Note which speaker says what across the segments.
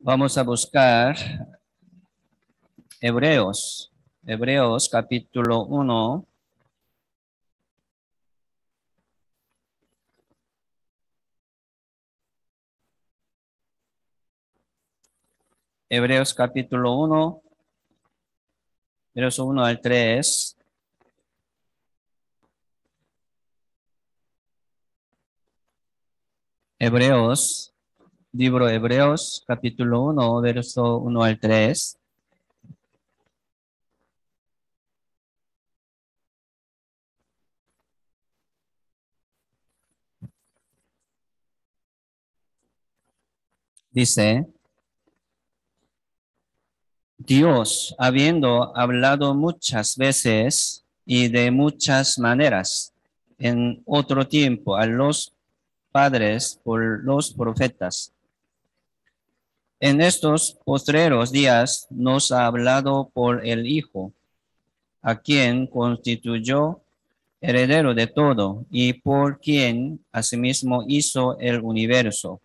Speaker 1: Vamos a buscar Hebreos, Hebreos capítulo 1. Hebreos capítulo 1, verso 1 al 3. Hebreos, libro Hebreos capítulo 1, verso 1 al 3. Dice, Dios, habiendo hablado muchas veces y de muchas maneras en otro tiempo a los padres por los profetas, en estos postreros días nos ha hablado por el Hijo, a quien constituyó heredero de todo y por quien asimismo hizo el universo,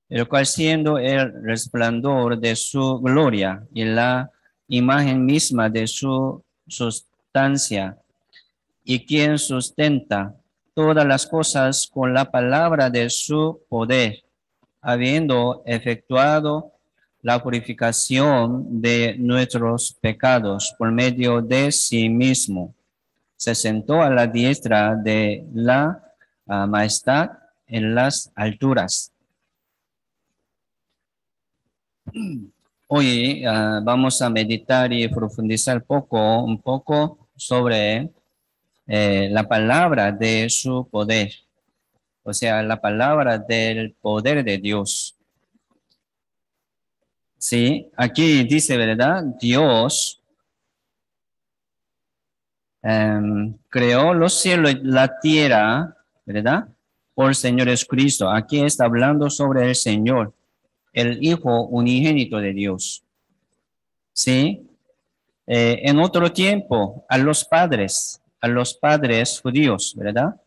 Speaker 1: el cual siendo el resplandor de su gloria y la imagen misma de su sustancia, y quien sustenta todas las cosas con la palabra de su poder, habiendo efectuado la purificación de nuestros pecados por medio de sí mismo, se sentó a la diestra de la majestad en las alturas. Hoy vamos a meditar y profundizar un poco sobre la palabra de su poder, o sea, la palabra del poder de Dios. Sí, aquí dice, ¿verdad? Dios creó los cielos y la tierra, ¿verdad? Por el Señor Jesucristo. Aquí está hablando sobre el Señor, el Hijo unigénito de Dios. Sí, en otro tiempo, a los padres judíos, ¿verdad?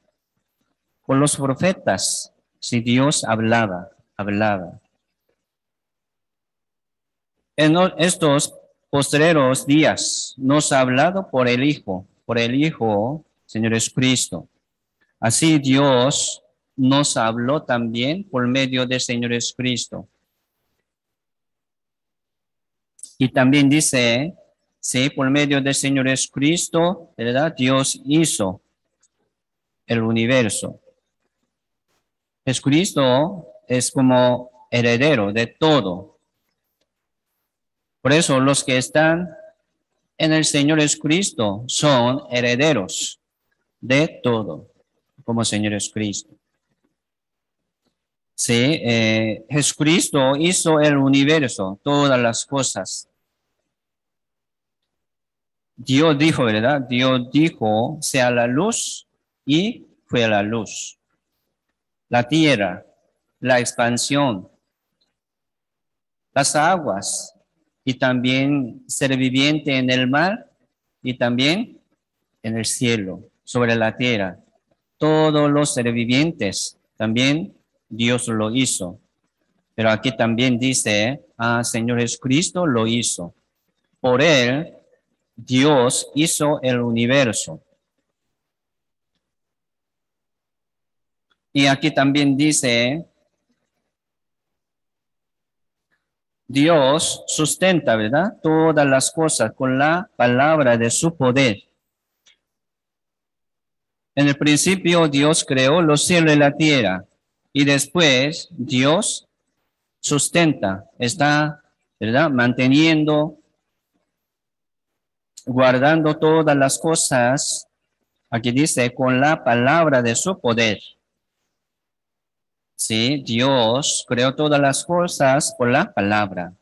Speaker 1: Con los profetas, si Dios hablaba. En estos postreros días nos ha hablado por el Hijo, Señor Jesucristo. Así Dios nos habló también por medio del Señor Jesucristo. Y también dice, sí, por medio del Señor Jesucristo, ¿verdad? Dios hizo el universo. Jesucristo es como heredero de todo. Por eso los que están en el Señor Jesucristo son herederos de todo, como Señor Jesucristo. Sí, Jesucristo hizo el universo, todas las cosas. Dios dijo, ¿verdad? Dios dijo, sea la luz y fue la luz. La tierra, la expansión, las aguas y también ser viviente en el mar y también en el cielo, sobre la tierra. Todos los seres vivientes también Dios lo hizo. Pero aquí también dice, Señor Jesucristo lo hizo. Por él, Dios hizo el universo. Y aquí también dice, Dios sustenta, ¿verdad? Todas las cosas con la palabra de su poder. En el principio Dios creó los cielos y la tierra. Y después Dios sustenta, está, ¿verdad? Manteniendo, guardando todas las cosas. Aquí dice, con la palabra de su poder. Sí, Dios creó todas las cosas por la palabra.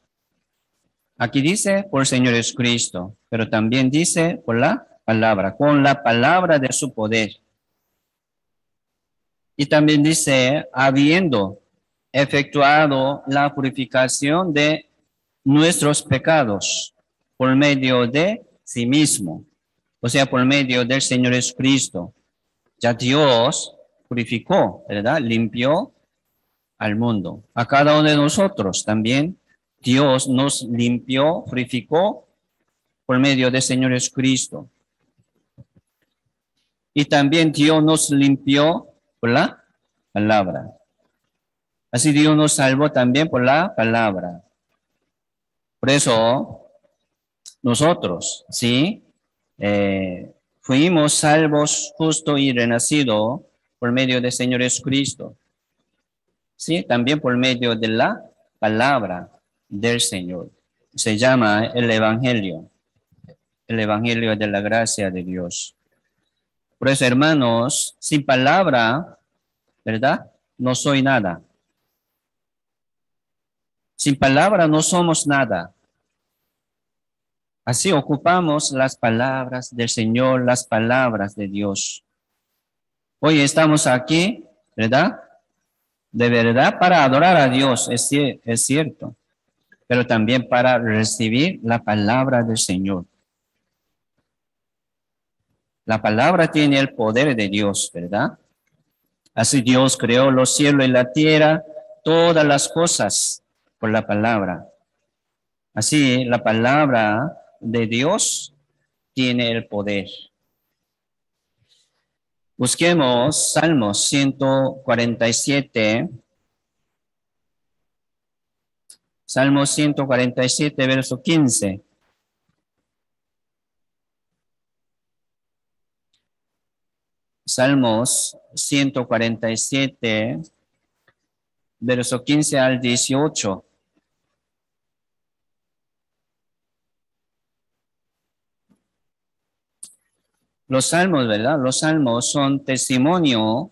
Speaker 1: Aquí dice por el Señor Jesucristo, pero también dice por la palabra, con la palabra de su poder. Y también dice, habiendo efectuado la purificación de nuestros pecados por medio de sí mismo, o sea, por medio del Señor Jesucristo. Ya Dios purificó, ¿verdad? Limpió al mundo, a cada uno de nosotros también Dios nos limpió, purificó por medio del Señor Jesucristo. Y también Dios nos limpió por la palabra. Así Dios nos salvó también por la palabra. Por eso nosotros, ¿sí? Fuimos salvos, justo y renacido por medio del Señor Jesucristo. Sí, también por medio de la palabra del Señor. Se llama el Evangelio de la gracia de Dios. Por eso, hermanos, sin palabra, ¿verdad? No soy nada. Sin palabra no somos nada. Así ocupamos las palabras del Señor, las palabras de Dios. Hoy estamos aquí, ¿verdad? De verdad para adorar a Dios, es cierto, pero también para recibir la palabra del Señor. La palabra tiene el poder de Dios, ¿verdad? Así Dios creó los cielos y la tierra, todas las cosas por la palabra. Así la palabra de Dios tiene el poder. Busquemos Salmos 147. Salmos 147, verso 15. Salmos 147, verso 15 al 18. Los salmos, ¿verdad? Los salmos son testimonios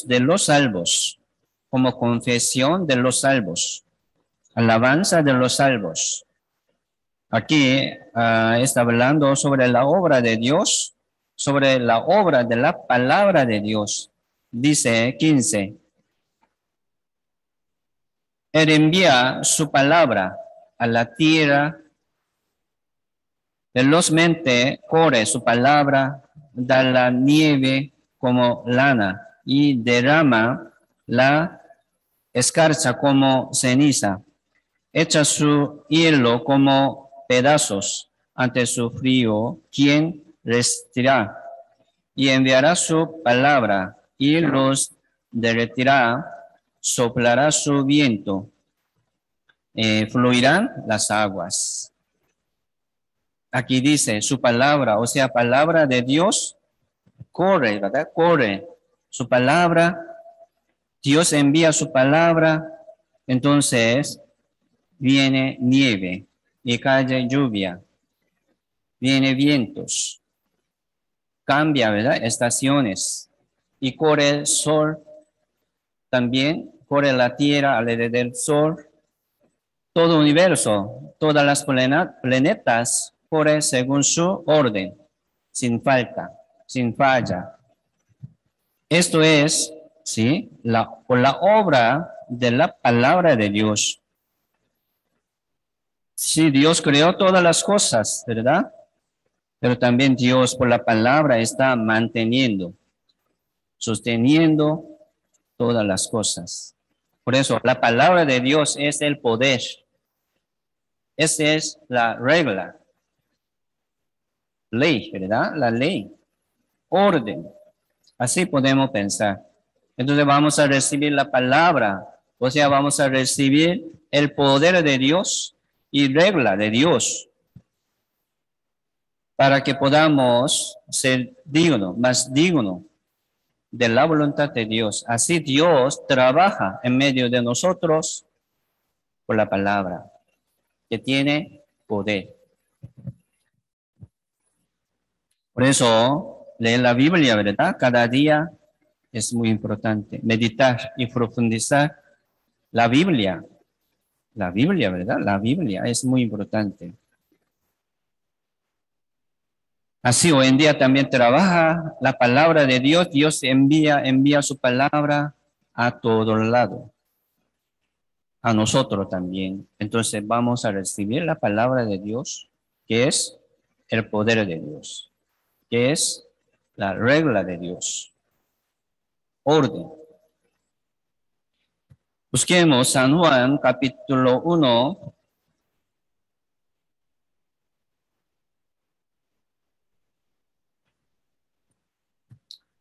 Speaker 1: de los salvos, como confesión de los salvos, alabanza de los salvos. Aquí está hablando sobre la obra de Dios, sobre la obra de la palabra de Dios. Dice 15. Él envía su palabra a la tierra, velozmente corre su palabra, da la nieve como lana y derrama la escarcha como ceniza. Echa su hielo como pedazos ante su frío. ¿Quién resistirá? Y enviará su palabra y los derretirá. Soplará su viento. Fluirán las aguas. Aquí dice su palabra, o sea, palabra de Dios, corre, ¿verdad? Corre. Su palabra, Dios envía su palabra, entonces viene nieve y cae lluvia, viene vientos, cambia, ¿verdad? Estaciones y corre el sol, también corre la tierra alrededor del sol, todo universo, todas las planetas corren según su orden, sin falta, sin falla. Esto es, ¿sí? Por la obra de la palabra de Dios. Sí, Dios creó todas las cosas, ¿verdad? Pero también Dios por la palabra está manteniendo, sosteniendo todas las cosas. Por eso, la palabra de Dios es el poder. Esa es la regla. Ley, ¿verdad? La ley. Orden. Así podemos pensar. Entonces vamos a recibir la palabra. O sea, vamos a recibir el poder de Dios y regla de Dios para que podamos ser dignos, más dignos de la voluntad de Dios. Así Dios trabaja en medio de nosotros por la palabra, que tiene poder. Por eso, leer la Biblia, ¿verdad? Cada día es muy importante. Meditar y profundizar la Biblia. La Biblia, ¿verdad? La Biblia es muy importante. Así hoy en día también trabaja la palabra de Dios. Dios envía su palabra a todo lado. A nosotros también. Entonces vamos a recibir la palabra de Dios, que es el poder de Dios, que es la regla de Dios. Orden. Busquemos San Juan capítulo 1.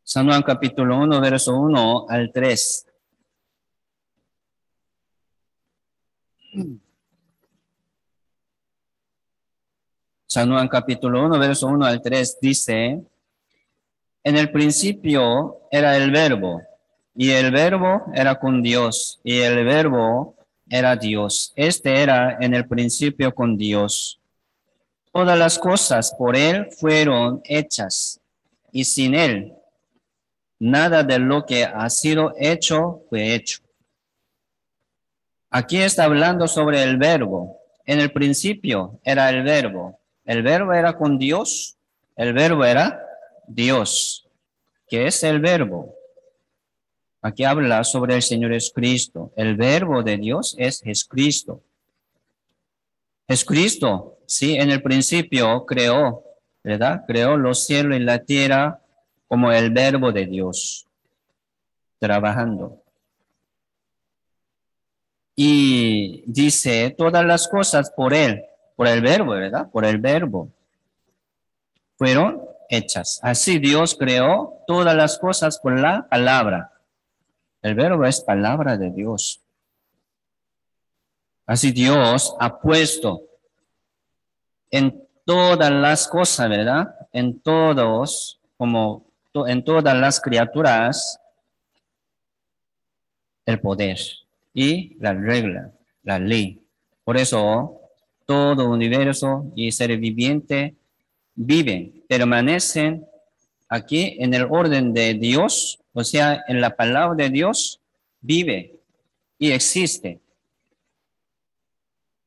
Speaker 1: San Juan capítulo 1, verso 1 al 3. San Juan capítulo 1, verso 1 al 3 dice: en el principio era el verbo, y el verbo era con Dios, y el verbo era Dios. Este era en el principio con Dios. Todas las cosas por él fueron hechas, y sin él nada de lo que ha sido hecho fue hecho. Aquí está hablando sobre el verbo. En el principio era el verbo. El verbo era con Dios. El verbo era Dios. ¿Qué es el verbo? Aquí habla sobre el Señor Jesucristo. El verbo de Dios es Jesucristo. Jesucristo, sí, en el principio creó, ¿verdad? Creó los cielos y la tierra como el verbo de Dios, trabajando. Y dice todas las cosas por él, por el verbo, ¿verdad? Por el verbo fueron hechas. Así Dios creó todas las cosas por la palabra. El verbo es palabra de Dios. Así Dios ha puesto en todas las cosas, ¿verdad? En todos, como en todas las criaturas, el poder y la regla, la ley. Por eso, todo universo y ser viviente viven, permanecen aquí en el orden de Dios, o sea, en la palabra de Dios, vive y existe.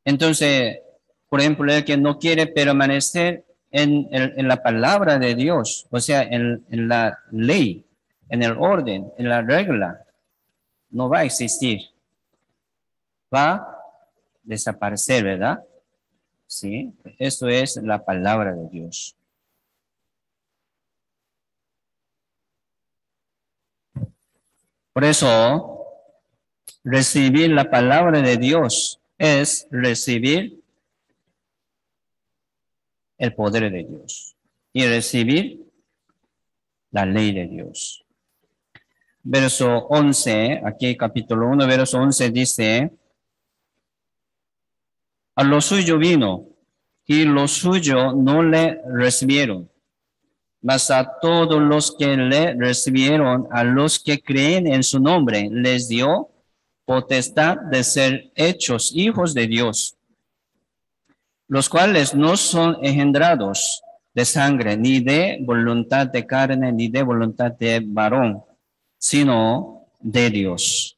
Speaker 1: Entonces, por ejemplo, el que no quiere permanecer en la palabra de Dios, o sea, en la ley, en el orden, en la regla, no va a existir. Va a desaparecer, ¿verdad? Sí, eso es la palabra de Dios. Por eso, recibir la palabra de Dios es recibir el poder de Dios y recibir la ley de Dios. Verso 11, aquí capítulo 1, verso 11 dice: a lo suyo vino y lo suyo no le recibieron, mas a todos los que le recibieron, a los que creen en su nombre, les dio potestad de ser hechos hijos de Dios, los cuales no son engendrados de sangre, ni de voluntad de carne, ni de voluntad de varón, sino de Dios.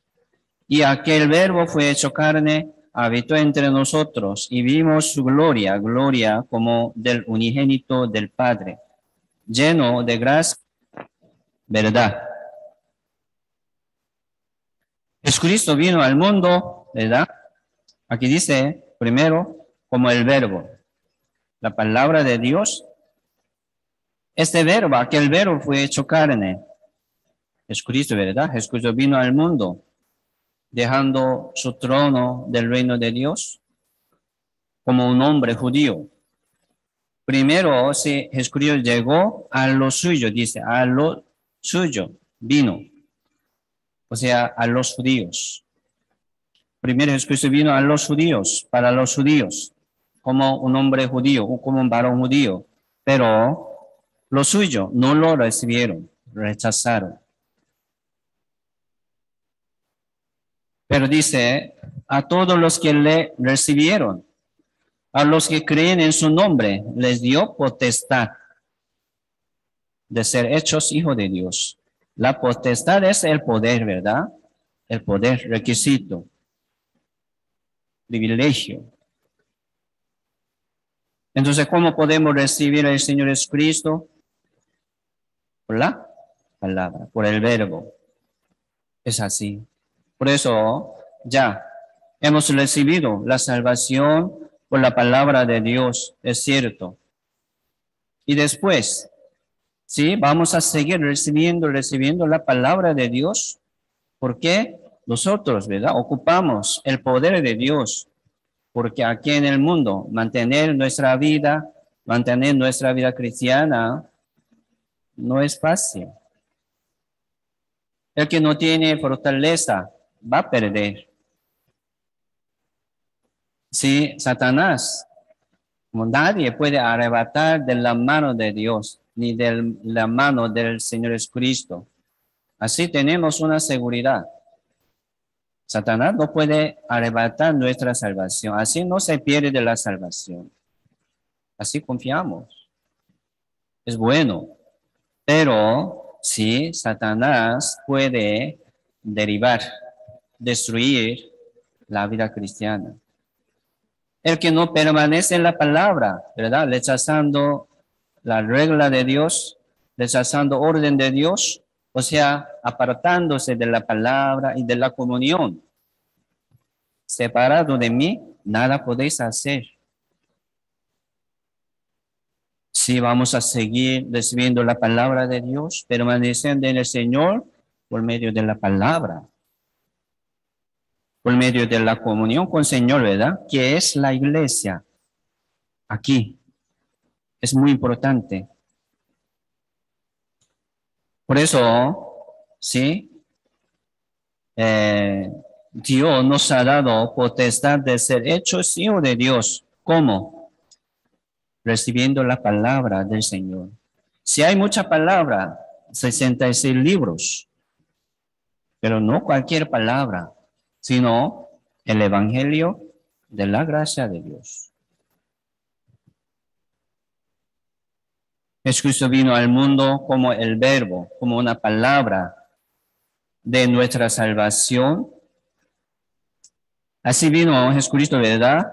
Speaker 1: Y aquel verbo fue hecho carne, habitó entre nosotros, y vimos su gloria, gloria como del unigénito del Padre, lleno de gracia, verdad. Jesucristo vino al mundo, ¿verdad? Aquí dice, primero, como el verbo, la palabra de Dios. Este verbo, aquel verbo fue hecho carne. Jesucristo, ¿verdad? Jesucristo vino al mundo, dejando su trono del reino de Dios como un hombre judío. Primero, si Jesucristo llegó a lo suyo, dice, a lo suyo vino, o sea, a los judíos. Primero Jesucristo vino a los judíos, para los judíos, como un hombre judío, como un varón judío, pero lo suyo no lo recibieron, rechazaron. Pero dice, a todos los que le recibieron, a los que creen en su nombre, les dio potestad de ser hechos hijos de Dios. La potestad es el poder, ¿verdad? El poder, requisito, privilegio. Entonces, ¿cómo podemos recibir al Señor Jesucristo? Por la palabra, por el verbo. Es así. Por eso, ya hemos recibido la salvación por la palabra de Dios, es cierto. Y después, sí, vamos a seguir recibiendo la palabra de Dios. ¿Por qué? nosotros, ¿verdad? Ocupamos el poder de Dios, porque aquí en el mundo mantener nuestra vida cristiana no es fácil. El que no tiene fortaleza va a perder. Sí, Satanás, como nadie puede arrebatar de la mano de Dios, ni de la mano del Señor Jesucristo. Así tenemos una seguridad. Satanás no puede arrebatar nuestra salvación. Así no se pierde la salvación. Así confiamos. Es bueno. Pero sí, Satanás puede derivar, destruir la vida cristiana. El que no permanece en la palabra, ¿verdad? Rechazando la regla de Dios, rechazando orden de Dios, o sea, apartándose de la palabra y de la comunión. Separado de mí, nada podéis hacer. Si vamos a seguir recibiendo la palabra de Dios, permaneciendo en el Señor por medio de la palabra, por medio de la comunión con el Señor, ¿verdad? Que es la iglesia. Aquí. Es muy importante. Por eso, sí, Dios nos ha dado potestad de ser hechos hijos de Dios. ¿Cómo? Recibiendo la palabra del Señor. Si hay mucha palabra, 66 libros, pero no cualquier palabra, sino el Evangelio de la gracia de Dios. Jesucristo vino al mundo como el verbo, como una palabra de nuestra salvación. Así vino Jesucristo, ¿verdad?,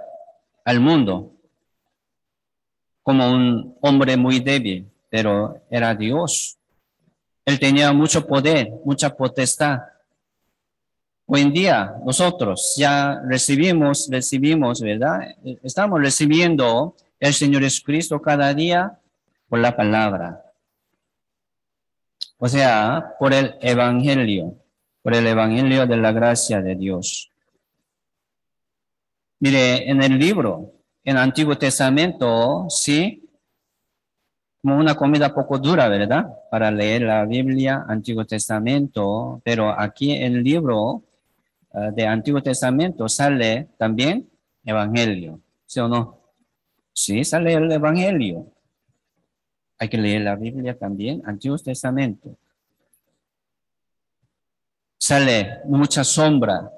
Speaker 1: al mundo como un hombre muy débil, pero era Dios. Él tenía mucho poder, mucha potestad. Hoy en día nosotros ya recibimos, ¿verdad? Estamos recibiendo el Señor Jesucristo cada día por la palabra. O sea, por el Evangelio de la gracia de Dios. Mire, en el libro, en el Antiguo Testamento, sí, como una comida poco dura, ¿verdad? Para leer la Biblia, Antiguo Testamento, pero aquí en el libro de Antiguo Testamento sale también Evangelio, ¿sí o no? Sí, sale el Evangelio. Hay que leer la Biblia también, Antiguo Testamento. Sale mucha sombra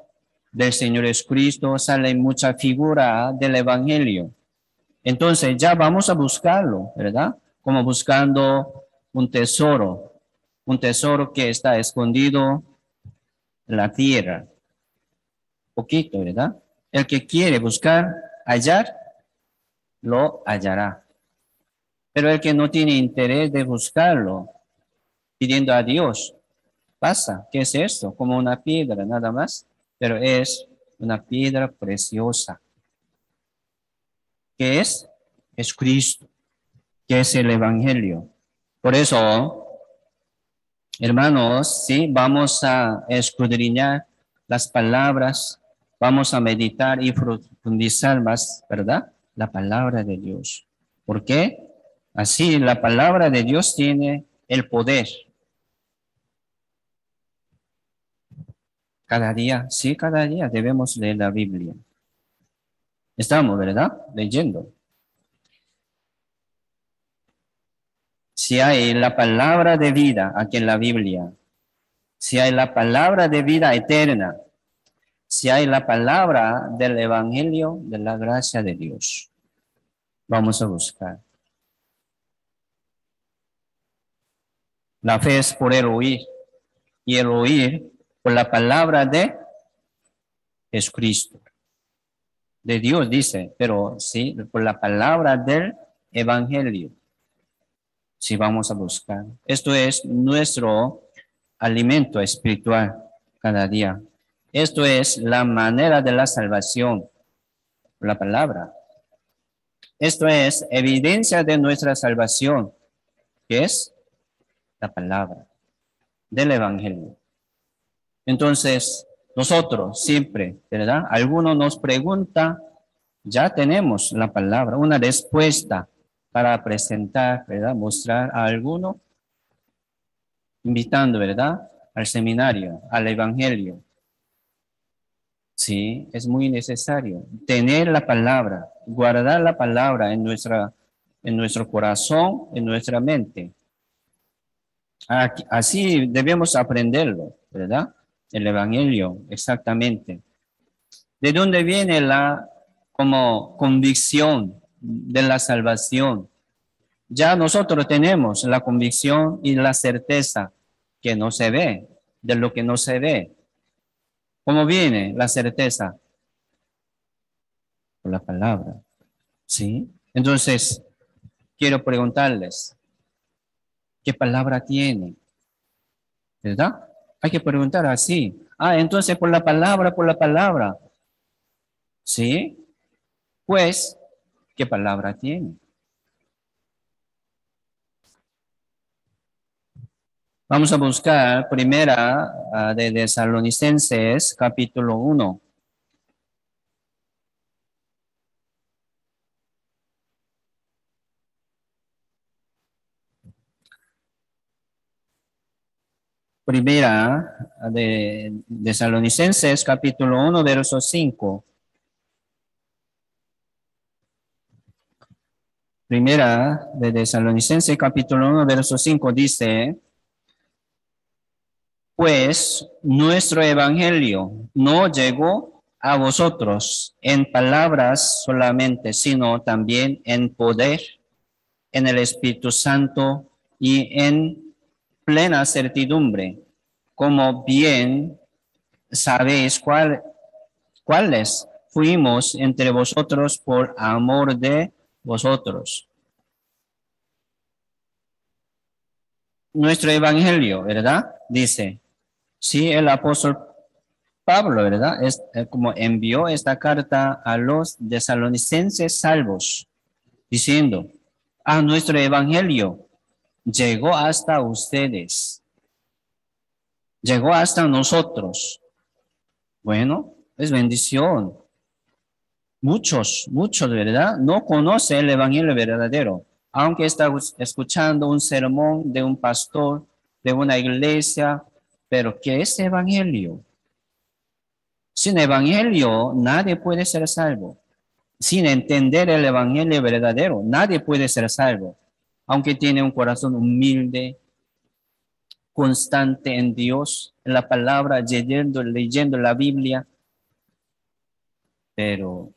Speaker 1: del Señor Jesucristo, sale mucha figura del Evangelio. Entonces ya vamos a buscarlo, ¿verdad? Como buscando un tesoro que está escondido en la tierra. Poquito, ¿verdad? El que quiere buscar, hallar, lo hallará. Pero el que no tiene interés de buscarlo, pidiendo a Dios, pasa. ¿Qué es esto? Como una piedra, nada más. Pero es una piedra preciosa. ¿Qué es? Es Cristo, que es el Evangelio. Por eso, hermanos, sí, vamos a escudriñar las palabras, vamos a meditar y profundizar más, ¿verdad? La palabra de Dios. ¿Por qué? Así la palabra de Dios tiene el poder. Cada día debemos leer la Biblia. Estamos, ¿verdad? Leyendo. Si hay la palabra de vida aquí en la Biblia, si hay la palabra de vida eterna, si hay la palabra del Evangelio de la gracia de Dios, vamos a buscar. La fe es por el oír, y el oír por la palabra de Jesucristo. De Dios dice, pero sí, por la palabra del Evangelio. Si vamos a buscar. Esto es nuestro alimento espiritual cada día. Esto es la manera de la salvación, la palabra. Esto es evidencia de nuestra salvación, que es la palabra del Evangelio. Entonces, Nosotros siempre, ¿verdad? Alguno nos pregunta, ya tenemos la palabra, una respuesta para presentar, ¿verdad? Mostrar a alguno, invitando, ¿verdad? Al seminario, al evangelio. Sí, es muy necesario tener la palabra, guardar la palabra en nuestro corazón, en nuestra mente. Así debemos aprenderlo, ¿verdad? El evangelio, exactamente. ¿De dónde viene la como convicción de la salvación? Ya nosotros tenemos la convicción y la certeza que no se ve, de lo que no se ve. ¿Cómo viene la certeza? Por la palabra, ¿sí? Entonces, quiero preguntarles, ¿qué palabra tiene? ¿Verdad? Hay que preguntar así. Entonces por la palabra, por la palabra. ¿Sí? Pues, ¿qué palabra tiene? Vamos a buscar primera de Tesalonicenses, capítulo 1. Primera de Tesalonicenses, capítulo 1, verso 5. Primera de Tesalonicenses, capítulo 1, verso 5 dice, pues nuestro evangelio no llegó a vosotros en palabras solamente, sino también en poder, en el Espíritu Santo y en plena certidumbre, como bien sabéis cuáles fuimos entre vosotros por amor de vosotros. Nuestro evangelio, ¿verdad? Dice, sí, el apóstol Pablo, ¿verdad? Es como envió esta carta a los tesalonicenses salvos, diciendo, nuestro evangelio llegó hasta ustedes, llegó hasta nosotros. Bueno, es bendición. Muchos, ¿verdad? No conocen el evangelio verdadero, aunque está escuchando un sermón de un pastor, de una iglesia, pero ¿qué es evangelio? Sin evangelio nadie puede ser salvo. Sin entender el evangelio verdadero, nadie puede ser salvo, aunque tiene un corazón humilde, constante en Dios, en la palabra, leyendo la Biblia, pero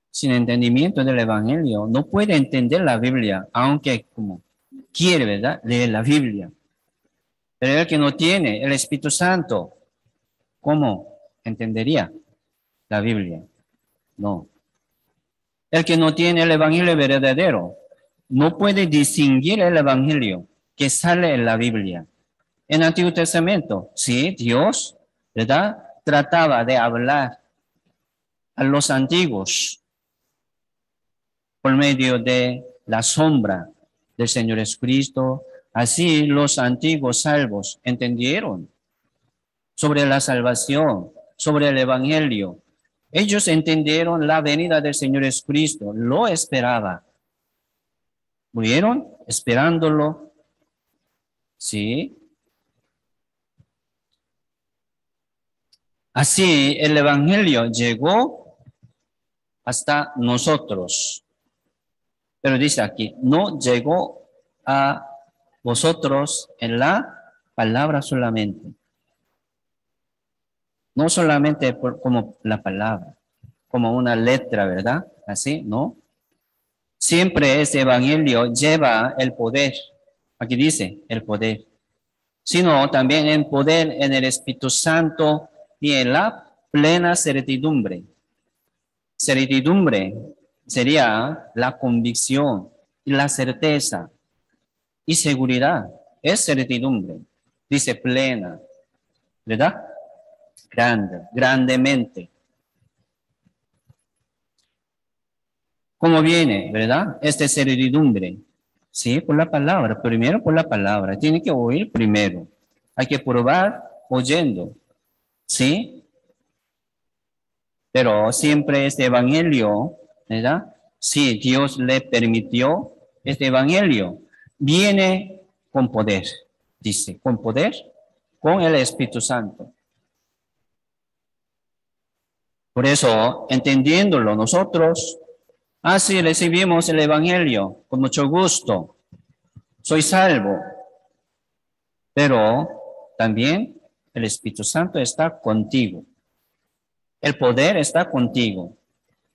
Speaker 1: sin entendimiento del evangelio no puede entender la Biblia, aunque como quiere, ¿verdad? Leer la Biblia. Pero el que no tiene el Espíritu Santo, ¿cómo entendería la Biblia? No. El que no tiene el evangelio verdadero no puede distinguir el evangelio que sale en la Biblia. En el Antiguo Testamento, sí, Dios, ¿verdad? Trataba de hablar a los antiguos por medio de la sombra del Señor Jesucristo. Así los antiguos salvos entendieron sobre la salvación, sobre el evangelio. Ellos entendieron la venida del Señor Jesucristo, lo esperaba. Murieron esperándolo, ¿sí? Así el evangelio llegó hasta nosotros. Pero dice aquí, no llegó a vosotros en la palabra solamente. No solamente como la palabra, como una letra, ¿verdad? Así, ¿no? Siempre ese evangelio lleva el poder. Aquí dice el poder. Sino también en poder en el Espíritu Santo y en la plena certidumbre. Certidumbre sería la convicción y la certeza y seguridad. Es certidumbre. Dice plena, ¿verdad? Grande, grandemente. ¿Cómo viene, verdad? Esta certidumbre. Sí, por la palabra. Primero por la palabra. Tiene que oír primero. Hay que probar oyendo, ¿sí? Pero siempre este evangelio, ¿verdad? Si Dios le permitió, este evangelio viene con poder, dice, con poder, con el Espíritu Santo. Por eso, entendiéndolo nosotros, así recibimos el evangelio con mucho gusto. Soy salvo, pero también el Espíritu Santo está contigo. El poder está contigo.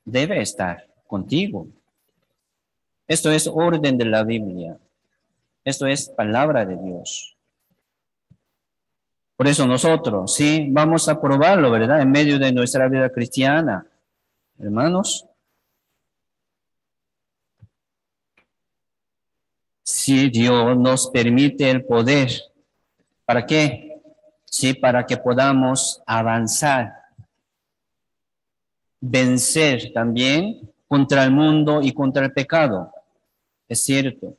Speaker 1: Debe estar contigo. Esto es orden de la Biblia. Esto es palabra de Dios. Por eso nosotros, sí, vamos a probarlo, ¿verdad? En medio de nuestra vida cristiana. Hermanos, si Dios nos permite el poder, ¿para qué? Sí, para que podamos avanzar, vencer también contra el mundo y contra el pecado. Es cierto.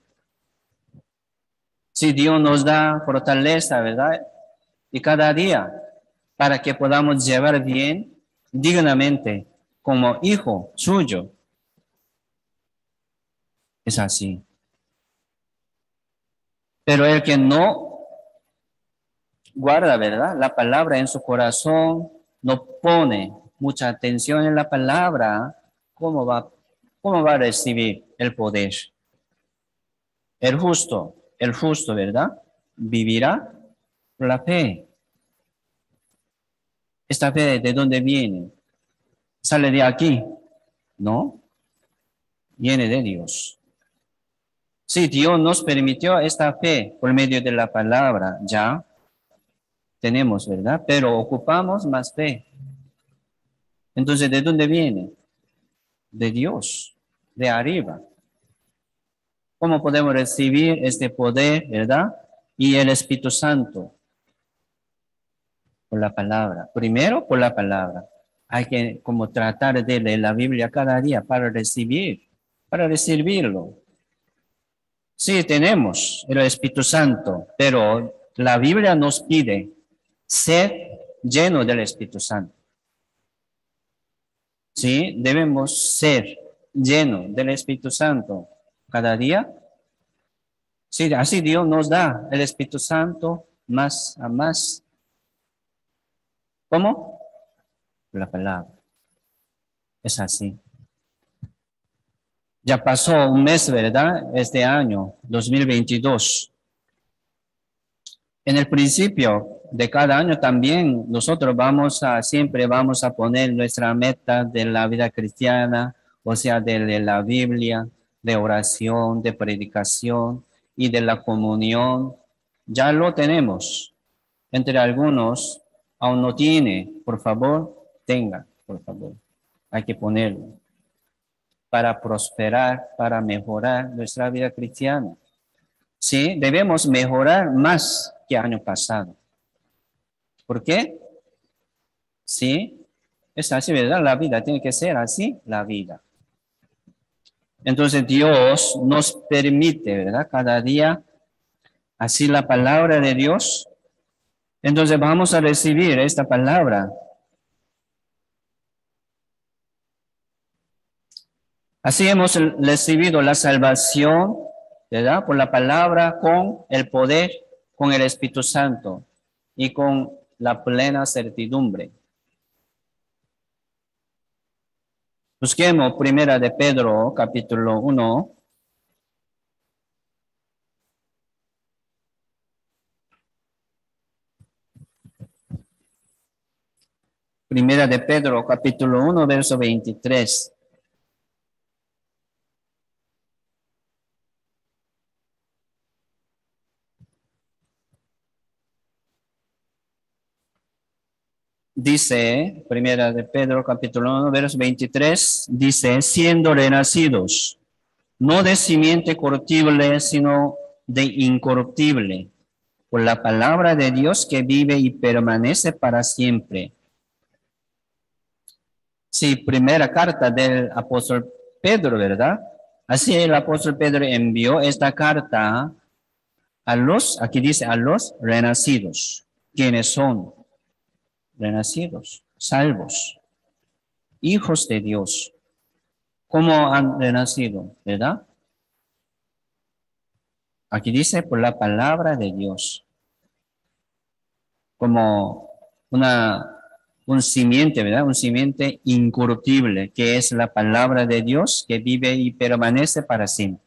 Speaker 1: Si Dios nos da fortaleza, ¿verdad? Y cada día, para que podamos llevar bien, dignamente, como hijo suyo. Es así. Pero el que no guarda, ¿verdad? La palabra en su corazón, no pone mucha atención en la palabra, ¿cómo va a recibir el poder? El justo, ¿verdad? Vivirá por la fe. ¿Esta fe de dónde viene? ¿Sale de aquí? No, viene de Dios. Sí, Dios nos permitió esta fe por medio de la palabra, ya tenemos, ¿verdad? Pero ocupamos más fe. Entonces, ¿de dónde viene? De Dios, de arriba. ¿Cómo podemos recibir este poder, verdad? Y el Espíritu Santo. Por la palabra. Primero, por la palabra. Hay que como tratar de leer la Biblia cada día para recibirlo. Sí, tenemos el Espíritu Santo, pero la Biblia nos pide ser lleno del Espíritu Santo. Sí, debemos ser llenos del Espíritu Santo cada día. Sí, así Dios nos da el Espíritu Santo más a más. ¿Cómo? La palabra. Es así. Ya pasó un mes, ¿verdad? Este año, 2022. En el principio de cada año también nosotros siempre vamos a poner nuestra meta de la vida cristiana, o sea, de la Biblia, de oración, de predicación y de la comunión. Ya lo tenemos. Entre algunos aún no tiene. Por favor, tenga, por favor. Hay que ponerlo para prosperar, para mejorar nuestra vida cristiana. Sí, debemos mejorar más que el año pasado. ¿Por qué? Sí, es así, ¿verdad? La vida tiene que ser así, la vida. Entonces Dios nos permite, ¿verdad? Cada día, así la palabra de Dios. Entonces vamos a recibir esta palabra. Así hemos recibido la salvación, ¿verdad? Por la palabra, con el poder, con el Espíritu Santo y con la plena certidumbre. Busquemos Primera de Pedro, capítulo 1. Primera de Pedro, capítulo 1, verso 23. Dice, Primera de Pedro, capítulo 1, verso 23, dice, siendo renacidos, no de simiente corruptible, sino de incorruptible, por la palabra de Dios que vive y permanece para siempre. Sí, primera carta del apóstol Pedro, ¿verdad? Así el apóstol Pedro envió esta carta aquí dice, a los renacidos. ¿Quiénes son? Renacidos, salvos, hijos de Dios. ¿Cómo han renacido? ¿Verdad? Aquí dice por la palabra de Dios. Como un simiente, ¿verdad? Un simiente incorruptible, que es la palabra de Dios que vive y permanece para siempre.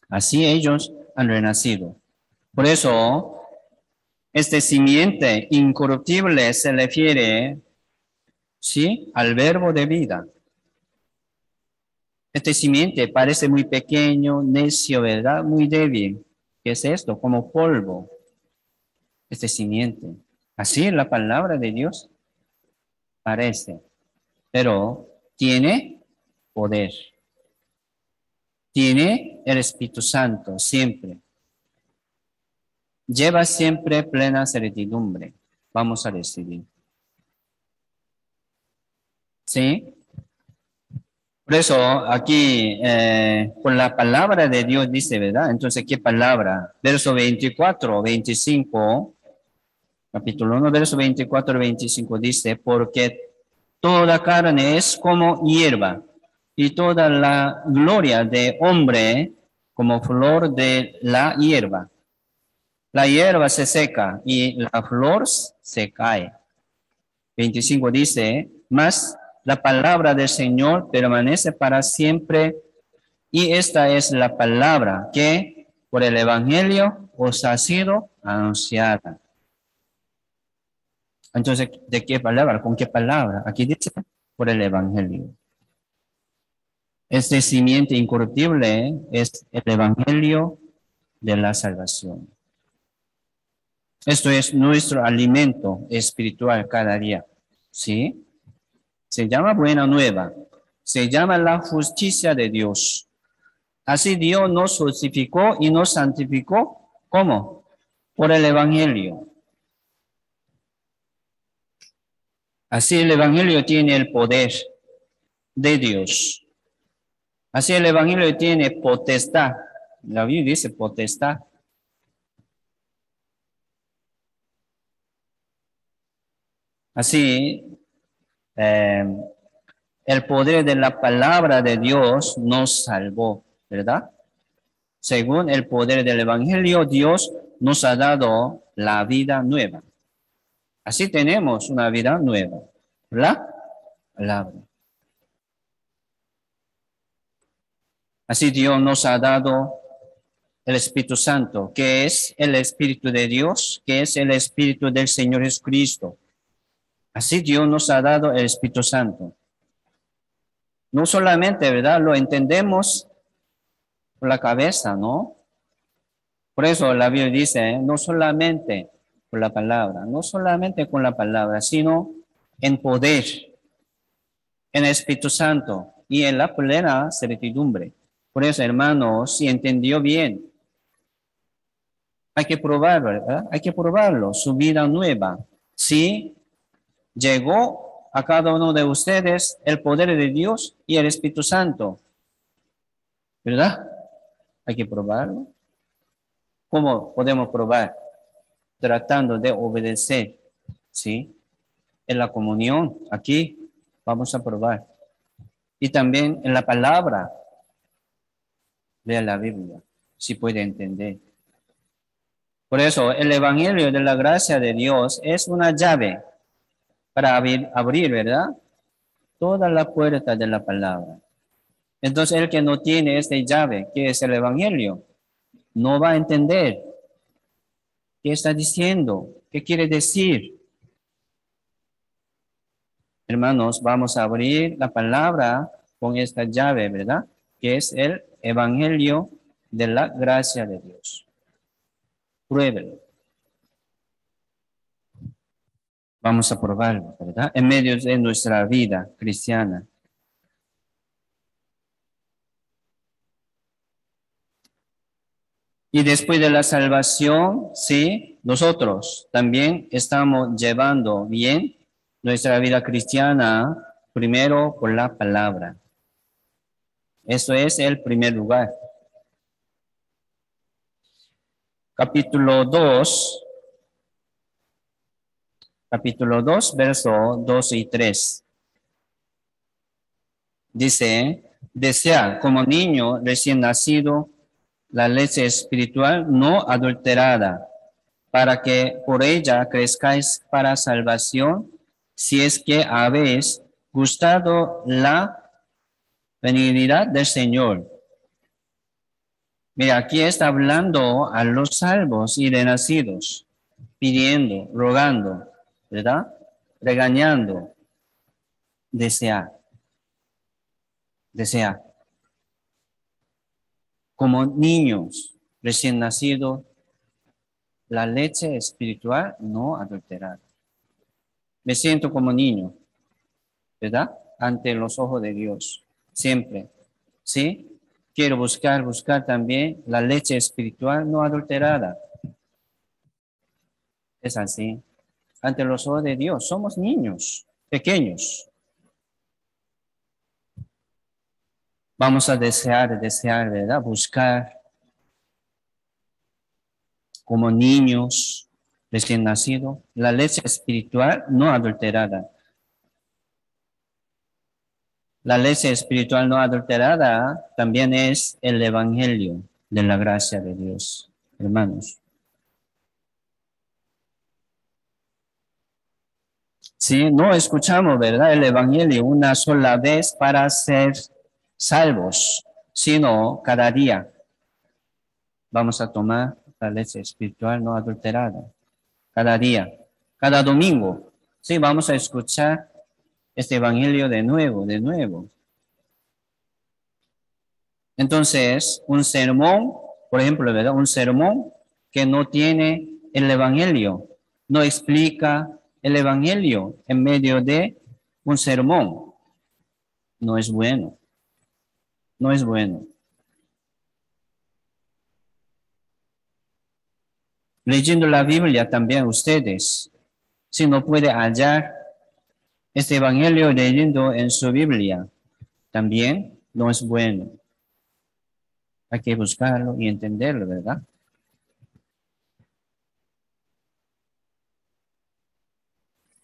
Speaker 1: Así ellos han renacido. Por eso, este simiente incorruptible se refiere, ¿sí?, al verbo de vida. Este simiente parece muy pequeño, necio, ¿verdad? Muy débil. ¿Qué es esto? Como polvo. Este simiente. Así la palabra de Dios parece, pero tiene poder. Tiene el Espíritu Santo siempre. Lleva siempre plena certidumbre. Vamos a decidir. ¿Sí? Por eso aquí, por la palabra de Dios dice, ¿verdad? Entonces, ¿qué palabra? Verso 24, 25, capítulo 1, verso 24, 25 dice, porque toda carne es como hierba, y toda la gloria de hombre como flor de la hierba. La hierba se seca y la flor se cae. 25 dice, mas la palabra del Señor permanece para siempre, y esta es la palabra que por el Evangelio os ha sido anunciada. Entonces, ¿de qué palabra? ¿Con qué palabra? Aquí dice, por el Evangelio. Este simiente incorruptible es el Evangelio de la salvación. Esto es nuestro alimento espiritual cada día. ¿Sí? Se llama buena nueva. Se llama la justicia de Dios. Así Dios nos justificó y nos santificó. ¿Cómo? Por el Evangelio. Así el Evangelio tiene el poder de Dios. Así el Evangelio tiene potestad. La Biblia dice potestad. Así, el poder de la palabra de Dios nos salvó, ¿verdad? Según el poder del Evangelio, Dios nos ha dado la vida nueva. Así tenemos una vida nueva. La palabra. Así Dios nos ha dado el Espíritu Santo, que es el Espíritu de Dios, que es el Espíritu del Señor Jesucristo. Así Dios nos ha dado el Espíritu Santo. No solamente, ¿verdad? Lo entendemos por la cabeza, ¿no? Por eso la Biblia dice, no solamente por la palabra, no solamente con la palabra, sino en poder, en el Espíritu Santo y en la plena certidumbre. Por eso, hermanos, si entendió bien, hay que probarlo, ¿verdad? Hay que probarlo, su vida nueva. Si llegó a cada uno de ustedes el poder de Dios y el Espíritu Santo, ¿verdad? Hay que probarlo. ¿Cómo podemos probar? Tratando de obedecer, ¿sí? En la comunión, aquí vamos a probar. Y también en la palabra, lea la Biblia, si puede entender. Por eso, el Evangelio de la gracia de Dios es una llave para abrir, ¿verdad? Toda la puerta de la palabra. Entonces, el que no tiene esta llave, que es el Evangelio, no va a entender qué está diciendo, qué quiere decir. Hermanos, vamos a abrir la palabra con esta llave, ¿verdad? Que es el Evangelio de la gracia de Dios. Pruébelo. Vamos a probarlo, ¿verdad? En medio de nuestra vida cristiana. Y después de la salvación, sí, nosotros también estamos llevando bien nuestra vida cristiana primero por la palabra. Eso es el primer lugar. Capítulo 2, capítulo 2, verso 2 y 3. Dice, desea como niño recién nacido la leche espiritual no adulterada, para que por ella crezcáis para salvación, si es que habéis gustado la benignidad del Señor. Mira, aquí está hablando a los salvos y renacidos, pidiendo, rogando, ¿verdad? Regañando, desea, desea. Como niños recién nacidos, la leche espiritual no adulterada. Me siento como niño, ¿verdad? Ante los ojos de Dios, siempre, ¿sí? Quiero buscar también la leche espiritual no adulterada. Es así. Ante los ojos de Dios, somos niños, pequeños. Vamos a desear, ¿verdad? Buscar como niños recién nacidos la leche espiritual no adulterada. La leche espiritual no adulterada también es el evangelio de la gracia de Dios, hermanos. Sí, no escuchamos, ¿verdad? El evangelio una sola vez para ser salvos, sino cada día. Vamos a tomar la leche espiritual no adulterada. Cada día, cada domingo. Sí, vamos a escuchar este evangelio de nuevo, de nuevo. Entonces, un sermón, por ejemplo, ¿verdad? Un sermón que no tiene el evangelio, no explica el evangelio en medio de un sermón. No es bueno. No es bueno. Leyendo la Biblia también ustedes, si no puede hallar este evangelio leyendo en su Biblia, también no es bueno. Hay que buscarlo y entenderlo, ¿verdad?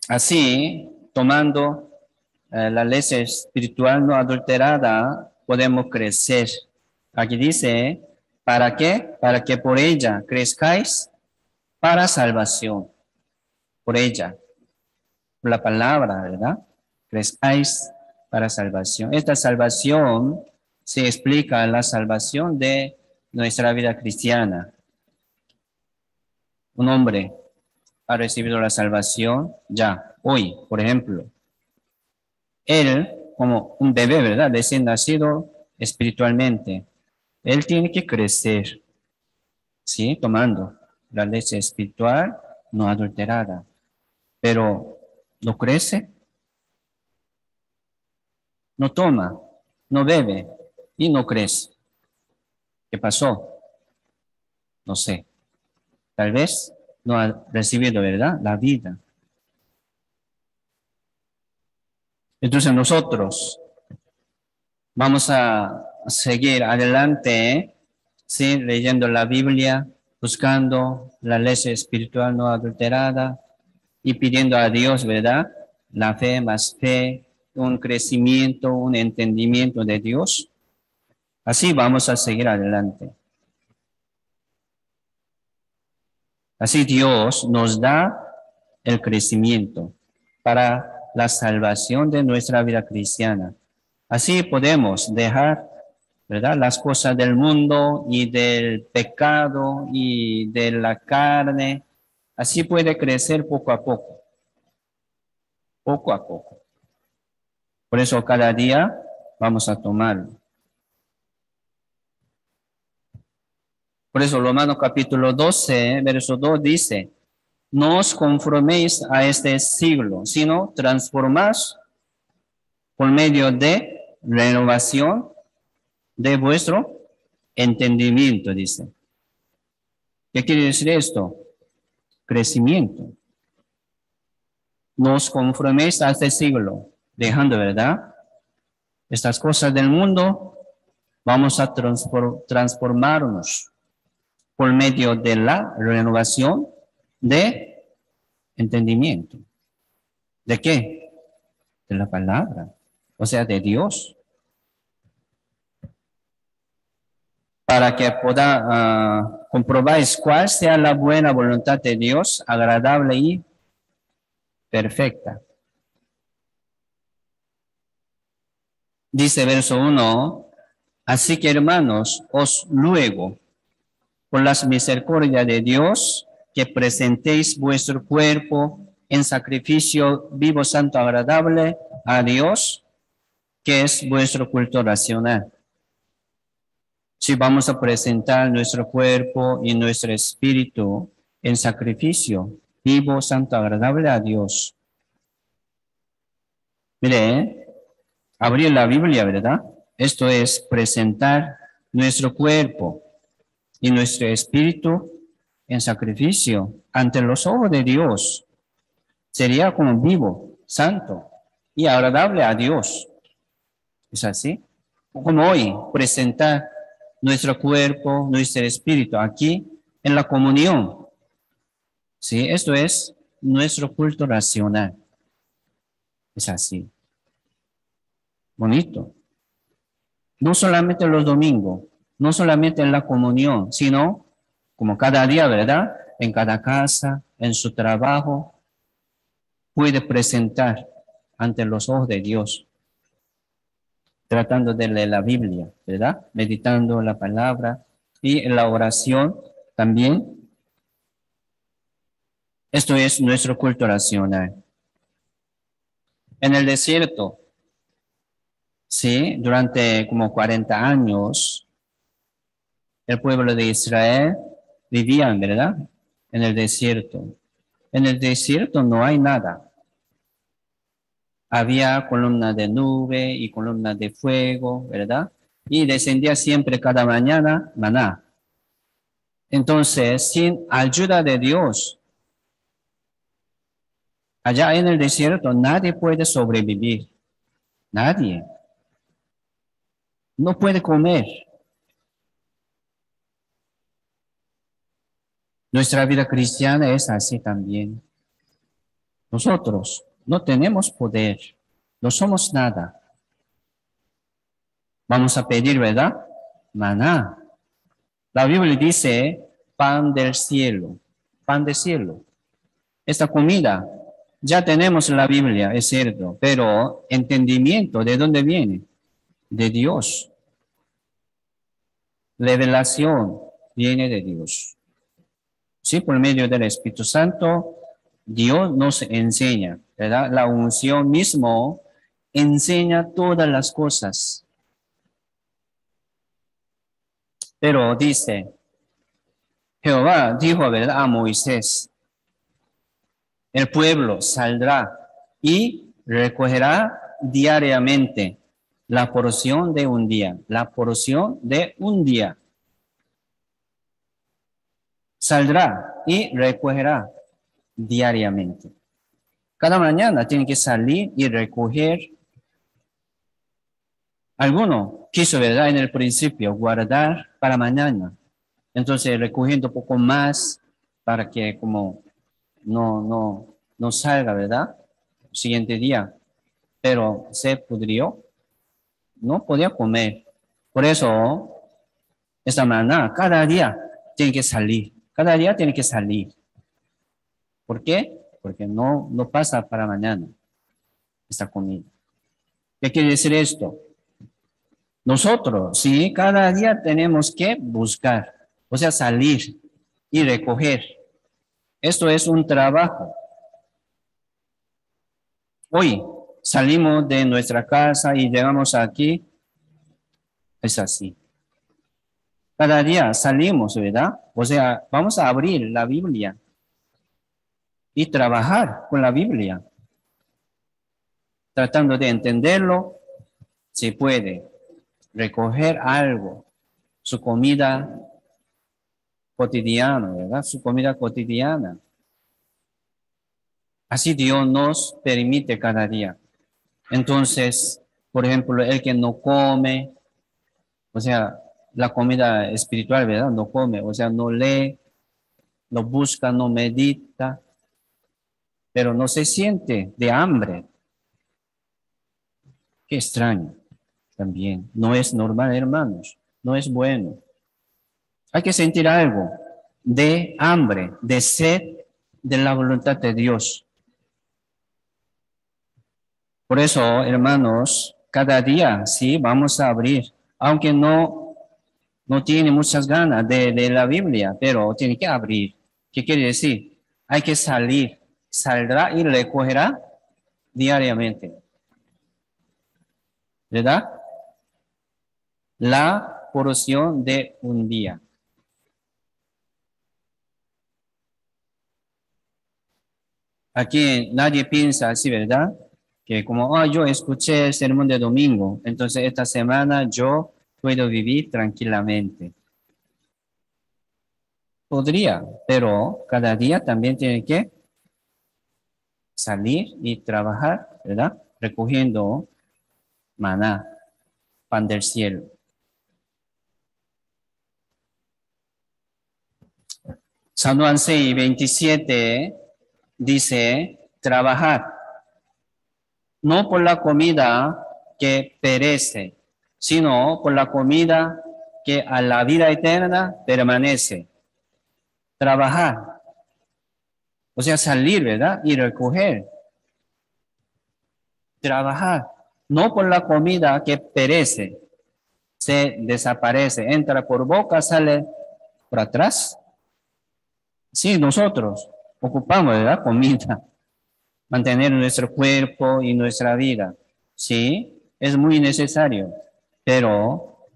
Speaker 1: Así, tomando la leche espiritual no adulterada, podemos crecer. Aquí dice, ¿para qué? Para que por ella crezcáis para salvación. Por ella, por la palabra, ¿verdad? Crezcáis para salvación. Esta salvación se explica en la salvación de nuestra vida cristiana. Un hombre ha recibido la salvación ya, hoy, por ejemplo. Él, como un bebé, ¿verdad? Recién nacido espiritualmente, él tiene que crecer, ¿sí? Tomando la leche espiritual no adulterada. Pero no crece, no toma, no bebe y no crece. ¿Qué pasó? No sé. Tal vez no ha recibido, ¿verdad? La vida. Entonces nosotros vamos a seguir adelante, ¿sí? Leyendo la Biblia, buscando la leche espiritual no adulterada y pidiendo a Dios, ¿verdad? La fe, más fe, un crecimiento, un entendimiento de Dios. Así vamos a seguir adelante. Así Dios nos da el crecimiento para la salvación de nuestra vida cristiana. Así podemos dejar, ¿verdad?, las cosas del mundo y del pecado y de la carne. Así puede crecer poco a poco. Poco a poco. Por eso cada día vamos a tomarlo. Por eso Romanos capítulo 12, verso 2 dice, no os conforméis a este siglo, sino transformás por medio de renovación de vuestro entendimiento, dice. ¿Qué quiere decir esto? Crecimiento. No os conforméis a este siglo, dejando, ¿verdad? Estas cosas del mundo, vamos a transformarnos por medio de la renovación de entendimiento. ¿De qué? De la palabra, o sea, de Dios. Para que pueda comprobáis cuál sea la buena voluntad de Dios, agradable y perfecta. Dice verso 1, así que hermanos, os luego, por las misericordias de Dios, que presentéis vuestro cuerpo en sacrificio vivo, santo, agradable a Dios, que es vuestro culto racional. Si vamos a presentar nuestro cuerpo y nuestro espíritu en sacrificio vivo, santo, agradable a Dios. Mire, abrir la Biblia, ¿verdad? Esto es presentar nuestro cuerpo y nuestro espíritu en sacrificio ante los ojos de Dios. Sería como vivo, santo y agradable a Dios. ¿Es así? Como hoy, presentar nuestro cuerpo, nuestro espíritu aquí en la comunión. ¿Sí? Esto es nuestro culto racional. Es así. Bonito. No solamente los domingos, no solamente en la comunión, sino como cada día, ¿verdad? En cada casa, en su trabajo, puede presentar ante los ojos de Dios, tratando de leer la Biblia, ¿verdad? Meditando la palabra y en la oración también. Esto es nuestro culto racional. En el desierto, sí, durante como 40 años, el pueblo de Israel vivían, ¿verdad? En el desierto. En el desierto no hay nada. Había columna de nube y columna de fuego, ¿verdad? Y descendía siempre cada mañana maná. Entonces, sin ayuda de Dios, allá en el desierto nadie puede sobrevivir. Nadie. No puede comer. Nuestra vida cristiana es así también. Nosotros no tenemos poder. No somos nada. Vamos a pedir, ¿verdad? Maná. La Biblia dice pan del cielo. Pan del cielo. Esta comida ya tenemos en la Biblia, es cierto, pero entendimiento, ¿de dónde viene? De Dios. Revelación viene de Dios. Sí, por medio del Espíritu Santo, Dios nos enseña, ¿verdad? La unción mismo enseña todas las cosas. Pero dice, Jehová dijo, ¿verdad? A Moisés, el pueblo saldrá y recogerá diariamente la porción de un día, la porción de un día. Saldrá y recogerá diariamente. Cada mañana tiene que salir y recoger. Alguno quiso, ¿verdad? En el principio guardar para mañana. Entonces recogiendo un poco más para que como no salga, ¿verdad? El siguiente día. Pero se pudrió. No podía comer. Por eso, esta mañana, cada día tiene que salir. Cada día tiene que salir. ¿Por qué? Porque no pasa para mañana esta comida. ¿Qué quiere decir esto? Nosotros, sí, cada día tenemos que buscar, o sea, salir y recoger. Esto es un trabajo. Hoy salimos de nuestra casa y llegamos aquí, es así. Cada día salimos, ¿verdad? O sea, vamos a abrir la Biblia y trabajar con la Biblia, tratando de entenderlo, si puede, recoger algo, su comida cotidiana, ¿verdad? Su comida cotidiana. Así Dios nos permite cada día. Entonces, por ejemplo, el que no come, o sea, la comida espiritual, ¿verdad? No come, o sea, no lee, no busca, no medita. pero no se siente de hambre. Qué extraño también. No es normal, hermanos. No es bueno. Hay que sentir algo de hambre, de sed de la voluntad de Dios. Por eso, hermanos, cada día sí vamos a abrir, aunque no tiene muchas ganas de la Biblia, pero tiene que abrir. ¿Qué quiere decir? Hay que salir, saldrá y recogerá diariamente. ¿Verdad? La porción de un día. Aquí nadie piensa así, ¿verdad? Que como, yo escuché el sermón de domingo, entonces esta semana yo puedo vivir tranquilamente. Podría, pero cada día también tiene que salir y trabajar, ¿verdad? Recogiendo maná, pan del cielo. San Juan 6:27 dice, trabajar, no por la comida que perece, sino por la comida que a la vida eterna permanece. Trabajar, o sea, salir, ¿verdad? Y recoger. Trabajar, no por la comida que perece, se desaparece, entra por boca, sale por atrás. Sí, nosotros ocupamos, ¿verdad? Comida, mantener nuestro cuerpo y nuestra vida. Sí, es muy necesario, pero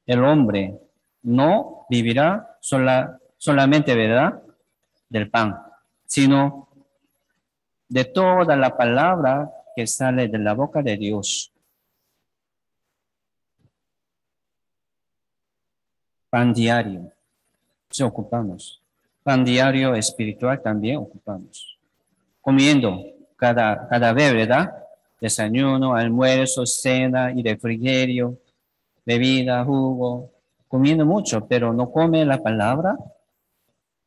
Speaker 1: el hombre no vivirá solamente, ¿verdad? Del pan, sino de toda la palabra que sale de la boca de Dios. Pan diario, se ocupamos. Pan diario espiritual también ocupamos. Comiendo cada vez, ¿verdad? Desayuno, almuerzo, cena y refrigerio, bebida, jugo. Comiendo mucho, pero no come la palabra,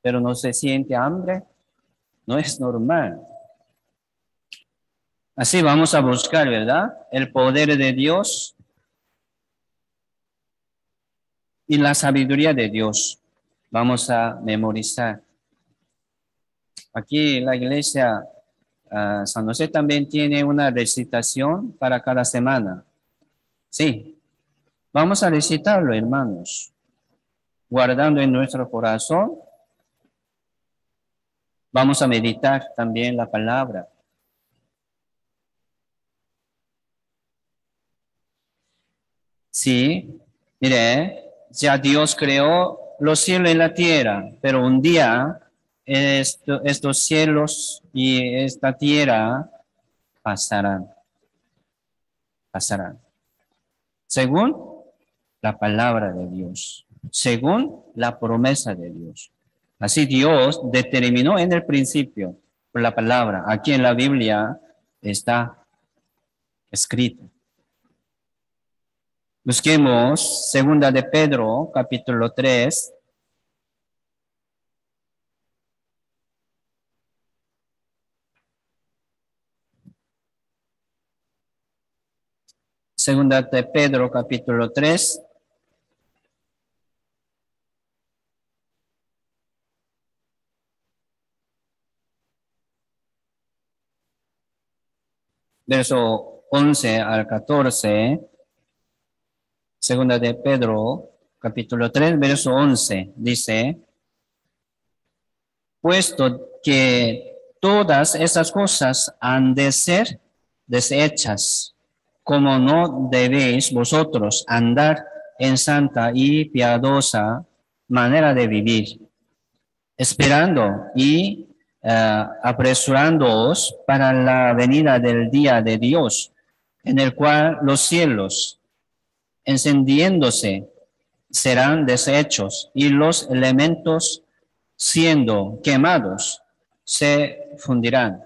Speaker 1: pero no se siente hambre. No es normal. Así vamos a buscar, ¿verdad? El poder de Dios y la sabiduría de Dios. Vamos a memorizar. Aquí la iglesia San José también tiene una recitación para cada semana. Sí, vamos a recitarlo, hermanos, guardando en nuestro corazón. Vamos a meditar también la palabra. Sí, mire, ya Dios creó los cielos y la tierra, pero un día estos cielos y esta tierra pasarán. Según la palabra de Dios, según la promesa de Dios. Así Dios determinó en el principio por la palabra. Aquí en la Biblia está escrito. Busquemos segunda de Pedro, capítulo 3. Segunda de Pedro, capítulo 3. Verso 11 al 14. Segunda de Pedro, capítulo 3, verso 11. Dice, puesto que todas esas cosas han de ser deshechas, como no debéis vosotros andar en santa y piadosa manera de vivir, esperando y apresurándoos para la venida del día de Dios, en el cual los cielos, encendiéndose, serán deshechos y los elementos siendo quemados se fundirán.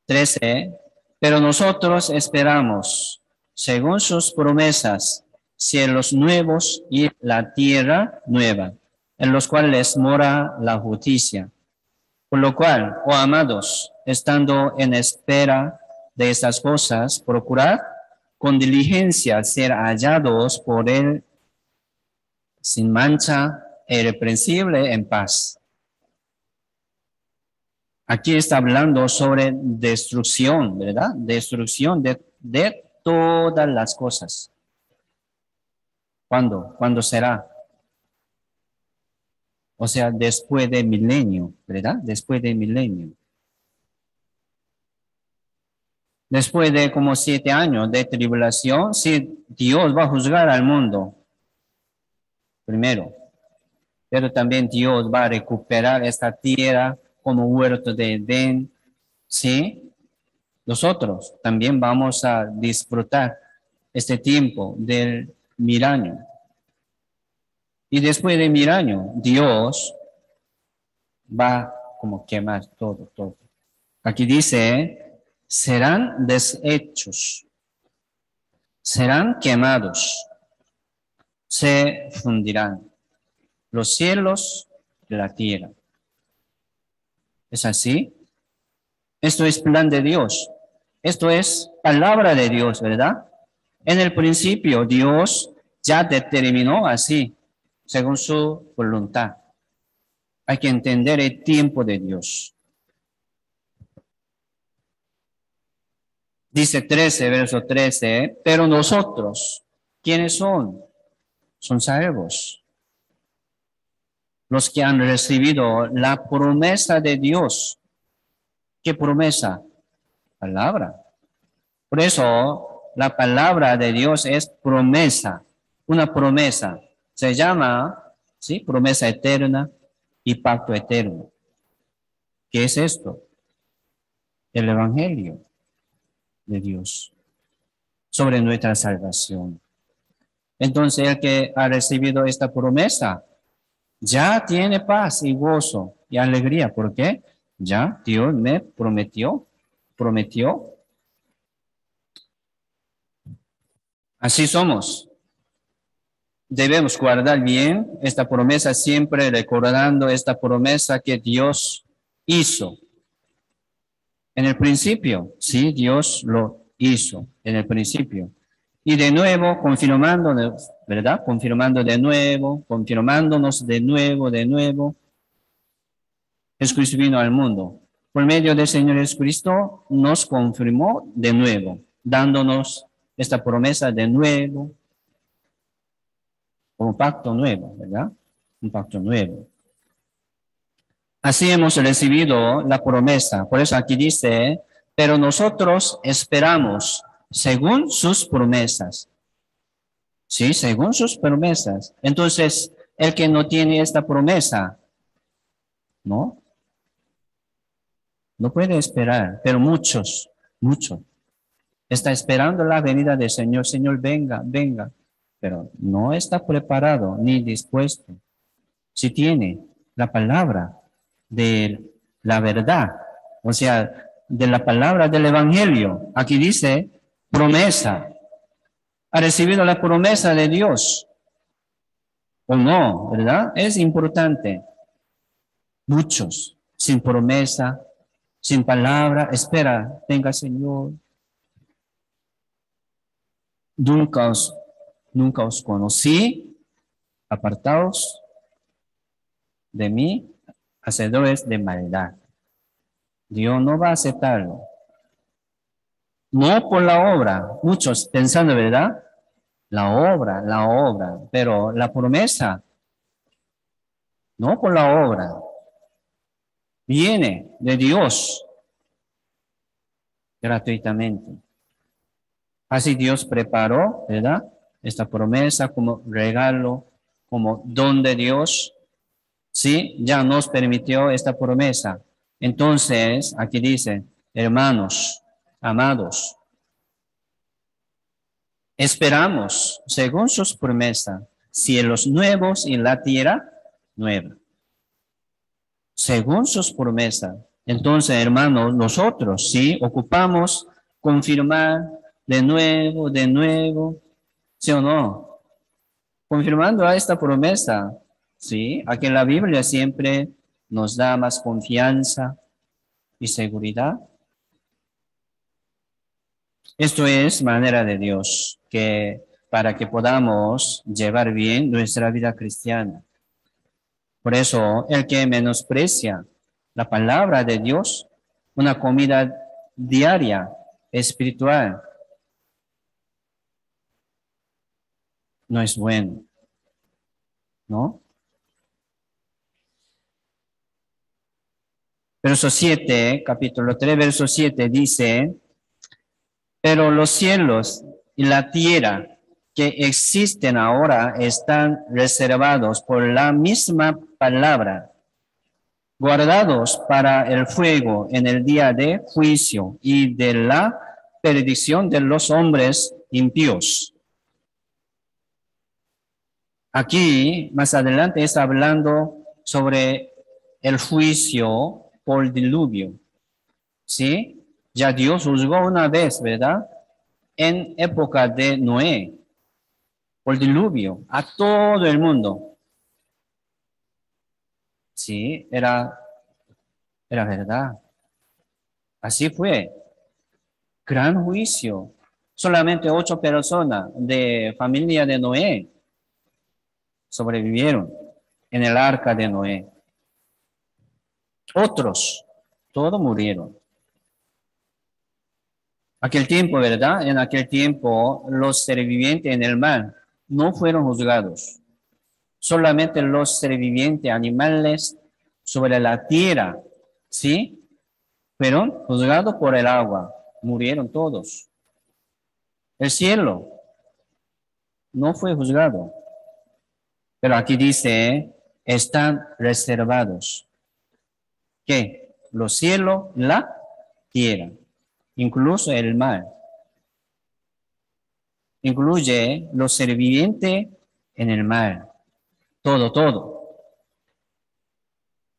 Speaker 1: 13. Pero nosotros esperamos, según sus promesas, cielos nuevos y la tierra nueva, en los cuales mora la justicia. Por lo cual, oh amados, estando en espera de estas cosas, procurad con diligencia ser hallados por Él sin mancha e irreprensible en paz. Aquí está hablando sobre destrucción, ¿verdad? Destrucción de todas las cosas. ¿Cuándo? ¿Cuándo será? O sea, después del milenio, ¿verdad? Después del milenio. Después de como 7 años de tribulación, sí, Dios va a juzgar al mundo primero, pero también Dios va a recuperar esta tierra como huerto de Edén, ¿sí? Nosotros también vamos a disfrutar este tiempo del milenio. Y después del milenio, Dios va como quemar todo, todo. Aquí dice, serán deshechos, serán quemados, se fundirán los cielos y la tierra. ¿Es así? Esto es plan de Dios. Esto es palabra de Dios, ¿verdad? En el principio Dios ya determinó así, según su voluntad. Hay que entender el tiempo de Dios. Dice 13, verso 13, pero nosotros, ¿quiénes son? Son salvos. Los que han recibido la promesa de Dios. ¿Qué promesa? Palabra. Por eso, la palabra de Dios es promesa. Una promesa. Se llama, ¿sí? Promesa eterna y pacto eterno. ¿Qué es esto? El Evangelio de Dios sobre nuestra salvación. Entonces, el que ha recibido esta promesa ya tiene paz y gozo y alegría. ¿Por qué? Ya Dios me prometió. Así somos. Debemos guardar bien esta promesa, siempre recordando esta promesa que Dios hizo. En el principio, sí, Dios lo hizo en el principio. Y de nuevo, confirmándonos, ¿verdad? Confirmándonos de nuevo. Jesucristo vino al mundo. Por medio del Señor Jesucristo nos confirmó de nuevo, dándonos esta promesa de nuevo, un pacto nuevo, ¿verdad? Un pacto nuevo. Así hemos recibido la promesa. Por eso aquí dice, pero nosotros esperamos según sus promesas. Sí, según sus promesas. Entonces, el que no tiene esta promesa, ¿no? No puede esperar, pero muchos, está esperando la venida del Señor. Señor, venga, pero no está preparado ni dispuesto. Si tiene la palabra de la verdad, o sea, de la palabra del Evangelio, aquí dice promesa. ¿Ha recibido la promesa de Dios o no? ¿Verdad? Es importante. Muchos sin promesa, sin palabra, espera, venga Señor. Nunca os conocí, apartaos de mí, hacedores de maldad. Dios no va a aceptarlo. No por la obra, muchos pensando, ¿verdad? La obra, pero la promesa, no por la obra, viene de Dios gratuitamente. Así Dios preparó, ¿verdad? Esta promesa como regalo, como don de Dios. Sí, ya nos permitió esta promesa. Entonces, aquí dice, hermanos, amados, esperamos, según sus promesas, cielos nuevos y la tierra nueva. Según sus promesas. Entonces, hermanos, nosotros sí ocupamos confirmar de nuevo, ¿sí o no? Confirmando a esta promesa, ¿sí? Aquí en la Biblia siempre nos da más confianza y seguridad. Esto es manera de Dios, que para que podamos llevar bien nuestra vida cristiana. Por eso, el que menosprecia la palabra de Dios, una comida diaria, espiritual, no es bueno, ¿no? Verso 7, capítulo 3, verso 7 dice, pero los cielos y la tierra que existen ahora están reservados por la misma palabra, guardados para el fuego en el día de juicio y de la perdición de los hombres impíos. Aquí, más adelante, está hablando sobre el juicio por diluvio, ¿sí? Ya Dios juzgó una vez, ¿verdad? En época de Noé, por diluvio, a todo el mundo. Sí, era verdad. Así fue. Gran juicio. Solamente 8 personas de familia de Noé sobrevivieron en el arca de Noé. Otros, todos murieron. Aquel tiempo, ¿verdad? En aquel tiempo, los sobrevivientes en el mar no fueron juzgados. Solamente los sobrevivientes animales sobre la tierra, ¿sí? Fueron juzgados por el agua. Murieron todos. El cielo no fue juzgado. Pero aquí dice, están reservados. ¿Qué? Los cielos, la tierra, incluso el mar. Incluye los sobrevivientes en el mar. Todo, todo.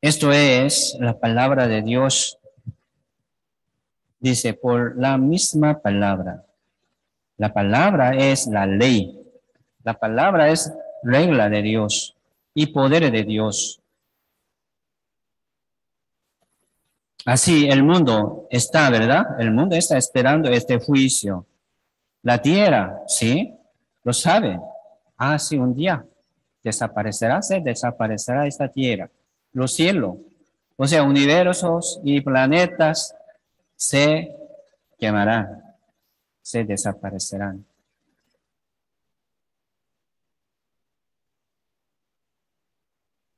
Speaker 1: Esto es la palabra de Dios. Dice, por la misma palabra. La palabra es la ley. La palabra es regla de Dios y poder de Dios. Así el mundo está, ¿verdad? El mundo está esperando este juicio. La tierra, ¿sí? Lo sabe. Ah, sí, un día desaparecerá, se desaparecerá esta tierra. Los cielos, o sea, universos y planetas se quemarán, se desaparecerán.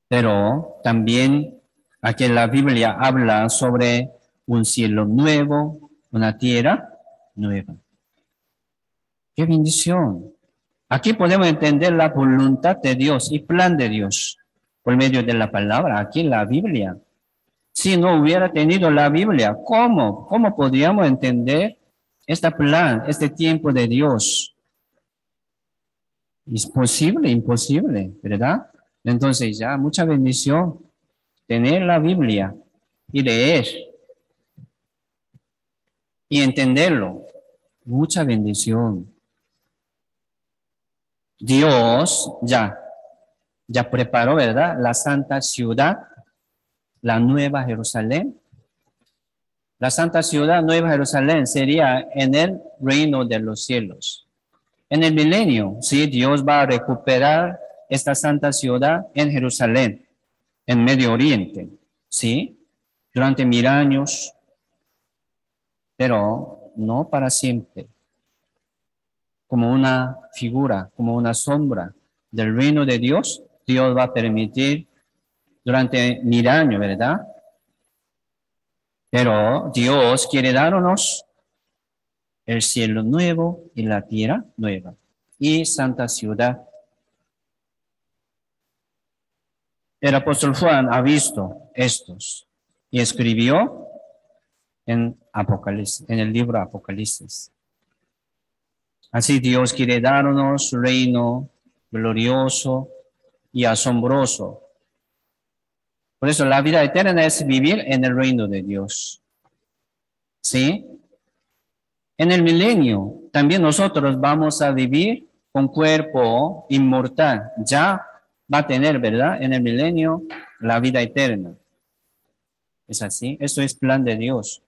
Speaker 1: Pero también aquí la Biblia habla sobre un cielo nuevo, una tierra nueva. ¡Qué bendición! Aquí podemos entender la voluntad de Dios y plan de Dios por medio de la palabra, aquí en la Biblia. Si no hubiera tenido la Biblia, ¿cómo? ¿Cómo podríamos entender este plan, este tiempo de Dios? Es posible, imposible, ¿verdad? Entonces ya, mucha bendición tener la Biblia y leer y entenderlo. Mucha bendición. Dios ya preparó, ¿verdad? La santa ciudad, la nueva Jerusalén. La santa ciudad, nueva Jerusalén, sería en el reino de los cielos. En el milenio, sí, Dios va a recuperar esta santa ciudad en Jerusalén, en Medio Oriente, sí, durante 1000 años, pero no para siempre. Como una figura, como una sombra del reino de Dios, Dios va a permitir durante 1000 años, ¿verdad? Pero Dios quiere darnos el cielo nuevo y la tierra nueva y santa ciudad. El apóstol Juan ha visto estos y escribió en Apocalipsis, en el libro Apocalipsis. Así Dios quiere darnos su reino glorioso y asombroso. Por eso la vida eterna es vivir en el reino de Dios. ¿Sí? En el milenio también nosotros vamos a vivir con cuerpo inmortal. Ya va a tener, ¿verdad? En el milenio la vida eterna. ¿Es así? Esto es plan de Dios.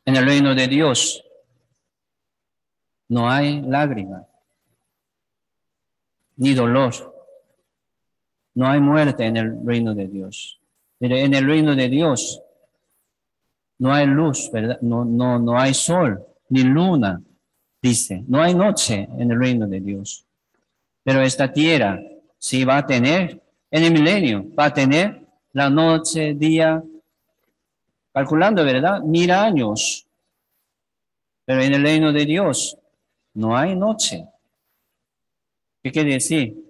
Speaker 1: En el reino de Dios no hay lágrima, ni dolor. No hay muerte en el reino de Dios. Pero en el reino de Dios no hay luz, ¿verdad? No hay sol, ni luna, dice. No hay noche en el reino de Dios. Pero esta tierra sí va a tener, en el milenio, va a tener la noche, día, calculando, ¿verdad? 1000 años. Pero en el reino de Dios no hay noche. ¿Qué quiere decir?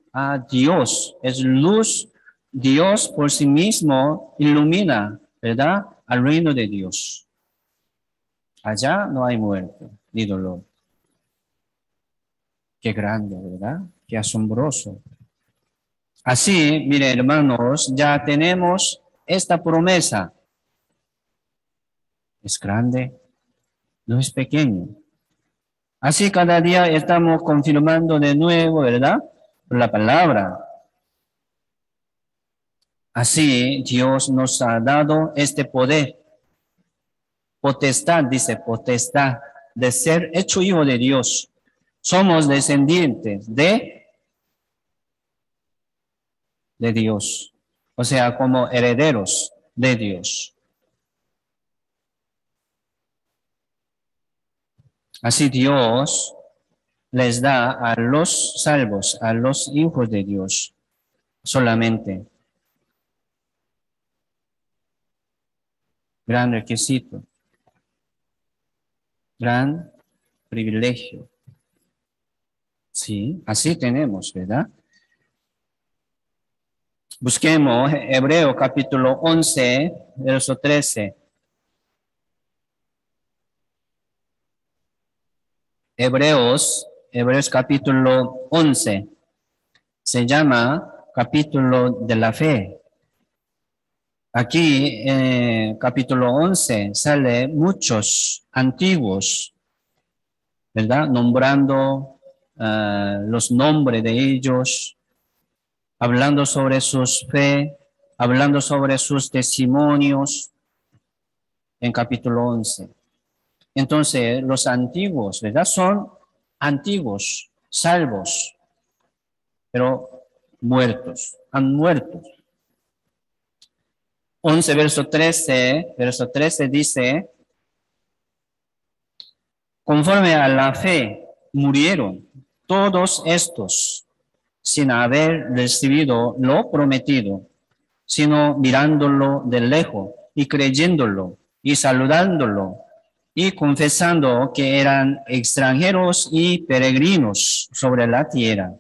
Speaker 1: Dios es luz. Dios por sí mismo ilumina, ¿verdad? Al reino de Dios. Allá no hay muerte ni dolor. Qué grande, ¿verdad? Qué asombroso. Así, mire, hermanos, ya tenemos esta promesa. Es grande, no es pequeño. Así cada día estamos confirmando de nuevo, ¿verdad? La palabra. Así Dios nos ha dado este poder. Potestad, dice, potestad de ser hecho hijo de Dios. Somos descendientes de Dios. O sea, como herederos de Dios. Así Dios les da a los salvos, a los hijos de Dios, solamente. Gran requisito. Gran privilegio. Sí, así tenemos, ¿verdad? Busquemos Hebreo capítulo 11, verso 13. Hebreos capítulo 11. Se llama capítulo de la fe. Aquí, capítulo 11, sale muchos antiguos, ¿verdad? Nombrando los nombres de ellos, hablando sobre sus fe, hablando sobre sus testimonios, en capítulo 11. Entonces, los antiguos, ¿verdad? Son antiguos, salvos, pero muertos, han muerto. 11, verso 13 dice, conforme a la fe murieron todos estos sin haber recibido lo prometido, sino mirándolo de lejos y creyéndolo y saludándolo y confesando que eran extranjeros y peregrinos sobre la tierra.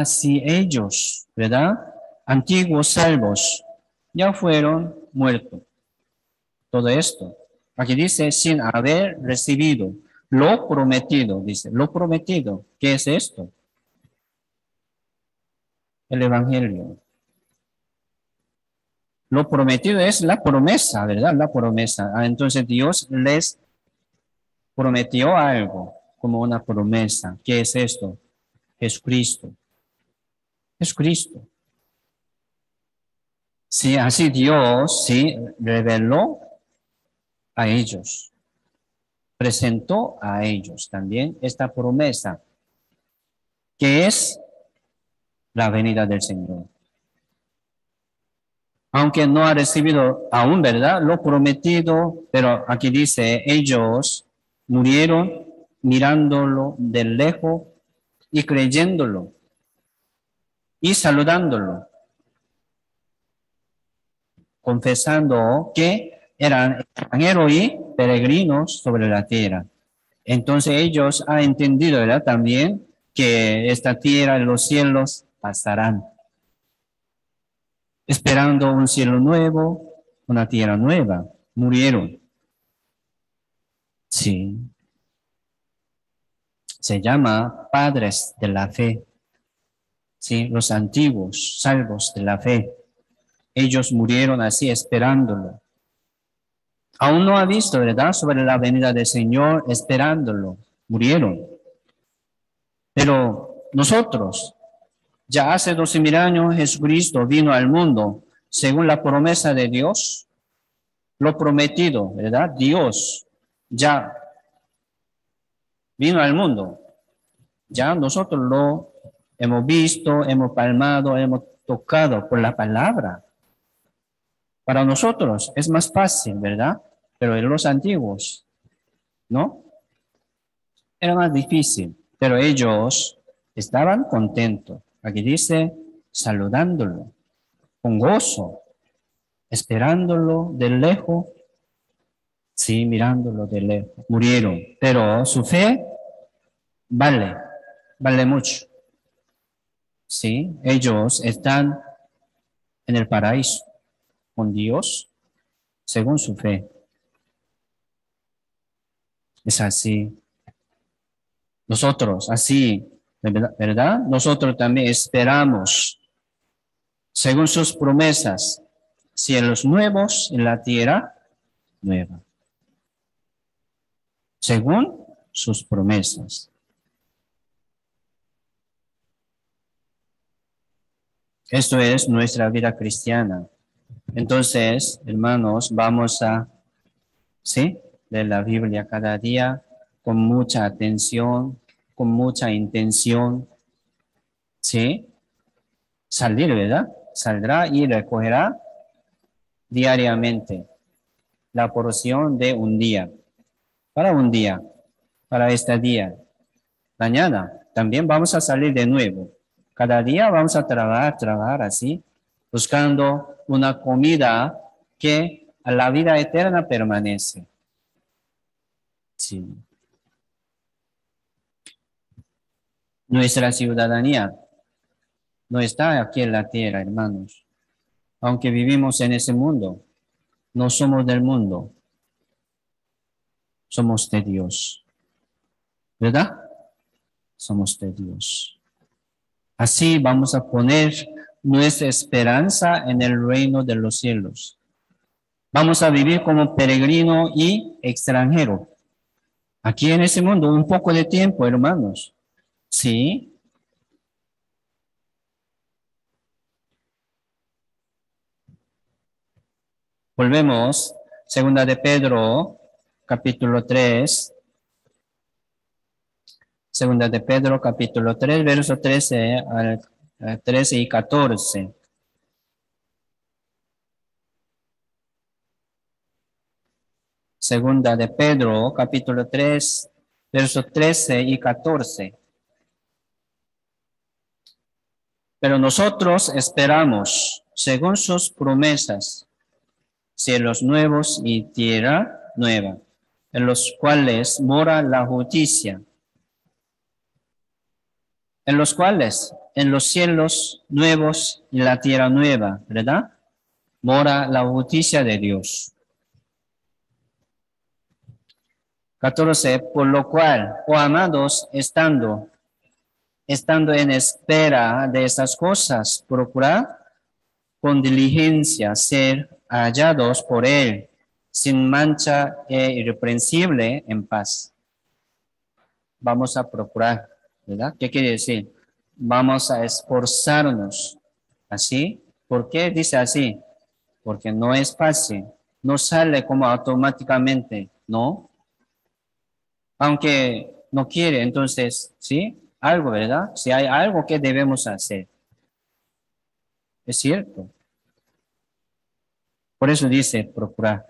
Speaker 1: Sí, ellos, ¿verdad? Antiguos salvos, ya fueron muertos. Todo esto. Aquí dice, sin haber recibido lo prometido, dice, lo prometido. ¿Qué es esto? El Evangelio. Lo prometido es la promesa, ¿verdad? La promesa. Entonces Dios les prometió algo como una promesa. ¿Qué es esto? Jesucristo. Jesucristo. Sí, así Dios sí reveló a ellos, presentó a ellos también esta promesa, que es la venida del Señor. Aunque no ha recibido aún, ¿verdad? Lo prometido, pero aquí dice, ellos murieron mirándolo de lejos y creyéndolo y saludándolo, confesando que eran extranjeros y peregrinos sobre la tierra. Entonces ellos han entendido, ¿verdad? También que esta tierra y los cielos pasarán, esperando un cielo nuevo, una tierra nueva. Murieron. Sí. Se llama padres de la fe. Sí, los antiguos, salvos de la fe. Ellos murieron así esperándolo. Aún no ha visto, ¿verdad? Sobre la venida del Señor, esperándolo. Murieron. Pero nosotros, Ya hace 12,000 años Jesucristo vino al mundo según la promesa de Dios, lo prometido, ¿verdad? Dios ya vino al mundo. Ya nosotros lo hemos visto, hemos palmado, hemos tocado por la palabra. Para nosotros es más fácil, ¿verdad? Pero en los antiguos, ¿no? Era más difícil, pero ellos estaban contentos. Aquí dice, saludándolo, con gozo, esperándolo de lejos, sí, mirándolo de lejos. Murieron, pero su fe vale mucho. Sí, ellos están en el paraíso con Dios según su fe. Es así. Nosotros, así, ¿verdad? Nosotros también esperamos, según sus promesas, cielos nuevos y la tierra nueva. Según sus promesas. Esto es nuestra vida cristiana. Entonces, hermanos, vamos a, ¿sí? Leer la Biblia cada día con mucha atención, con mucha intención, ¿sí? Salir, ¿verdad? Saldrá y recogerá diariamente la porción de un día, para este día. Mañana también vamos a salir de nuevo. Cada día vamos a trabajar así, buscando una comida que a la vida eterna permanece. Sí. Nuestra ciudadanía no está aquí en la tierra, hermanos. Aunque vivimos en ese mundo, no somos del mundo, somos de Dios. ¿Verdad? Somos de Dios. Así vamos a poner nuestra esperanza en el reino de los cielos. Vamos a vivir como peregrino y extranjero. Aquí en ese mundo, un poco de tiempo, hermanos. Sí. Volvemos, segunda de Pedro, capítulo 3. Segunda de Pedro, capítulo 3, verso 13 al 13 y 14. Segunda de Pedro, capítulo 3, versos 13 y 14. Pero nosotros esperamos, según sus promesas, cielos nuevos y tierra nueva, en los cuales mora la justicia. En los cuales, en los cielos nuevos y la tierra nueva, ¿verdad? Mora la justicia de Dios. 14, por lo cual, oh amados, estando en espera de estas cosas, procurad con diligencia ser hallados por Él, sin mancha e irreprensible en paz. Vamos a procurar, ¿verdad? ¿Qué quiere decir? Vamos a esforzarnos, ¿así? ¿Por qué dice así? Porque no es fácil, no sale como automáticamente, ¿no? Aunque no quiere, entonces, ¿sí? Algo, ¿verdad? Si hay algo que debemos hacer. Es cierto. Por eso dice procurar.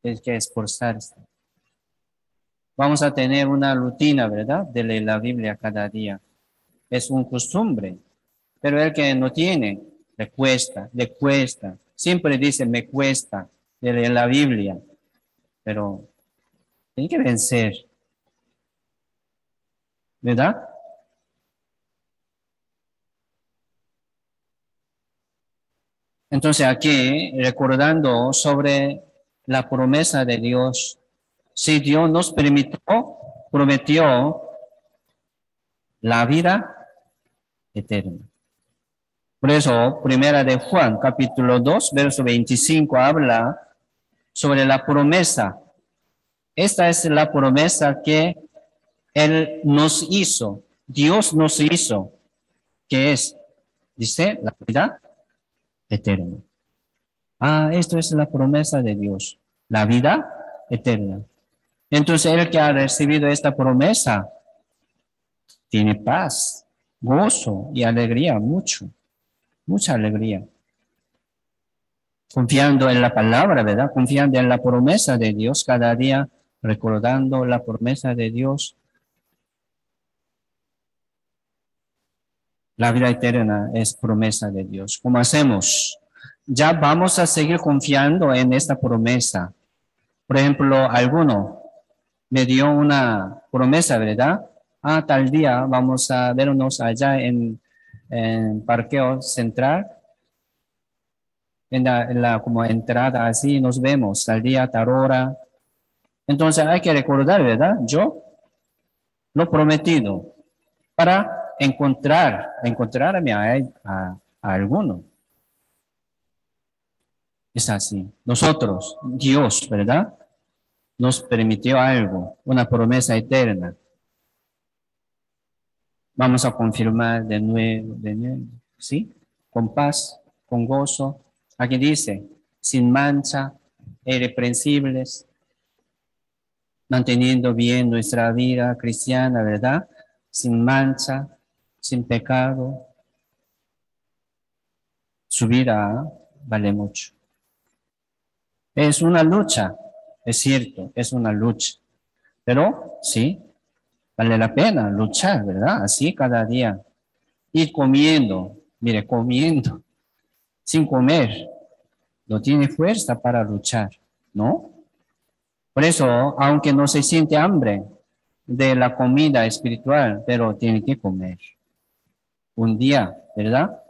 Speaker 1: Es que esforzarse. Vamos a tener una rutina, ¿verdad? De leer la Biblia cada día. Es una costumbre. Pero el que no tiene, le cuesta. Siempre dice, me cuesta de leer la Biblia. Pero tiene que vencer. ¿Verdad? Entonces aquí, recordando sobre la promesa de Dios, si Dios nos prometió la vida eterna. Por eso, primera de Juan, capítulo 2, verso 25, habla sobre la promesa. Esta es la promesa que Él nos hizo, Dios nos hizo, ¿Qué es? Dice la vida eterna. Esto es la promesa de Dios, la vida eterna. Entonces, el que ha recibido esta promesa tiene paz, gozo y alegría, mucha alegría. Confiando en la palabra, ¿verdad? Confiando en la promesa de Dios cada día, recordando la promesa de Dios. La vida eterna es promesa de Dios. ¿Cómo hacemos? Ya vamos a seguir confiando en esta promesa. Por ejemplo, alguno me dio una promesa, ¿verdad? Tal día vamos a vernos allá en Parqueo Central, en la como entrada así, nos vemos tal día, tal hora. Entonces hay que recordar, ¿verdad? Yo lo prometido para encontrarme a alguno. Es así. Nosotros, Dios, ¿verdad? Nos permitió algo, una promesa eterna. Vamos a confirmar de nuevo, ¿sí? Con paz, con gozo. Aquí dice, sin mancha, irreprensibles, manteniendo bien nuestra vida cristiana, ¿verdad? Sin mancha, sin pecado. Su vida vale mucho. Es una lucha, es cierto, es una lucha. Pero sí, vale la pena luchar, ¿verdad? Así cada día. Ir comiendo, mire, comiendo, sin comer, no tiene fuerza para luchar, ¿no? Por eso, aunque no se siente hambre de la comida espiritual, pero tiene que comer. Un día, ¿verdad?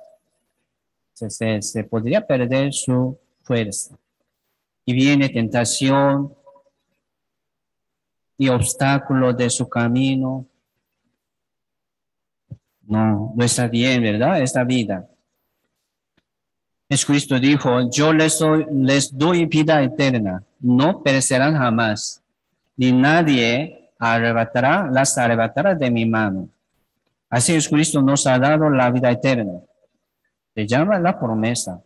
Speaker 1: Se podría perder su fuerza. Y viene tentación y obstáculos de su camino. No está bien, ¿verdad? Esta vida. Jesucristo dijo, yo les doy vida eterna, no perecerán jamás, ni nadie las arrebatará de mi mano. Así Jesucristo nos ha dado la vida eterna. Se llama la promesa.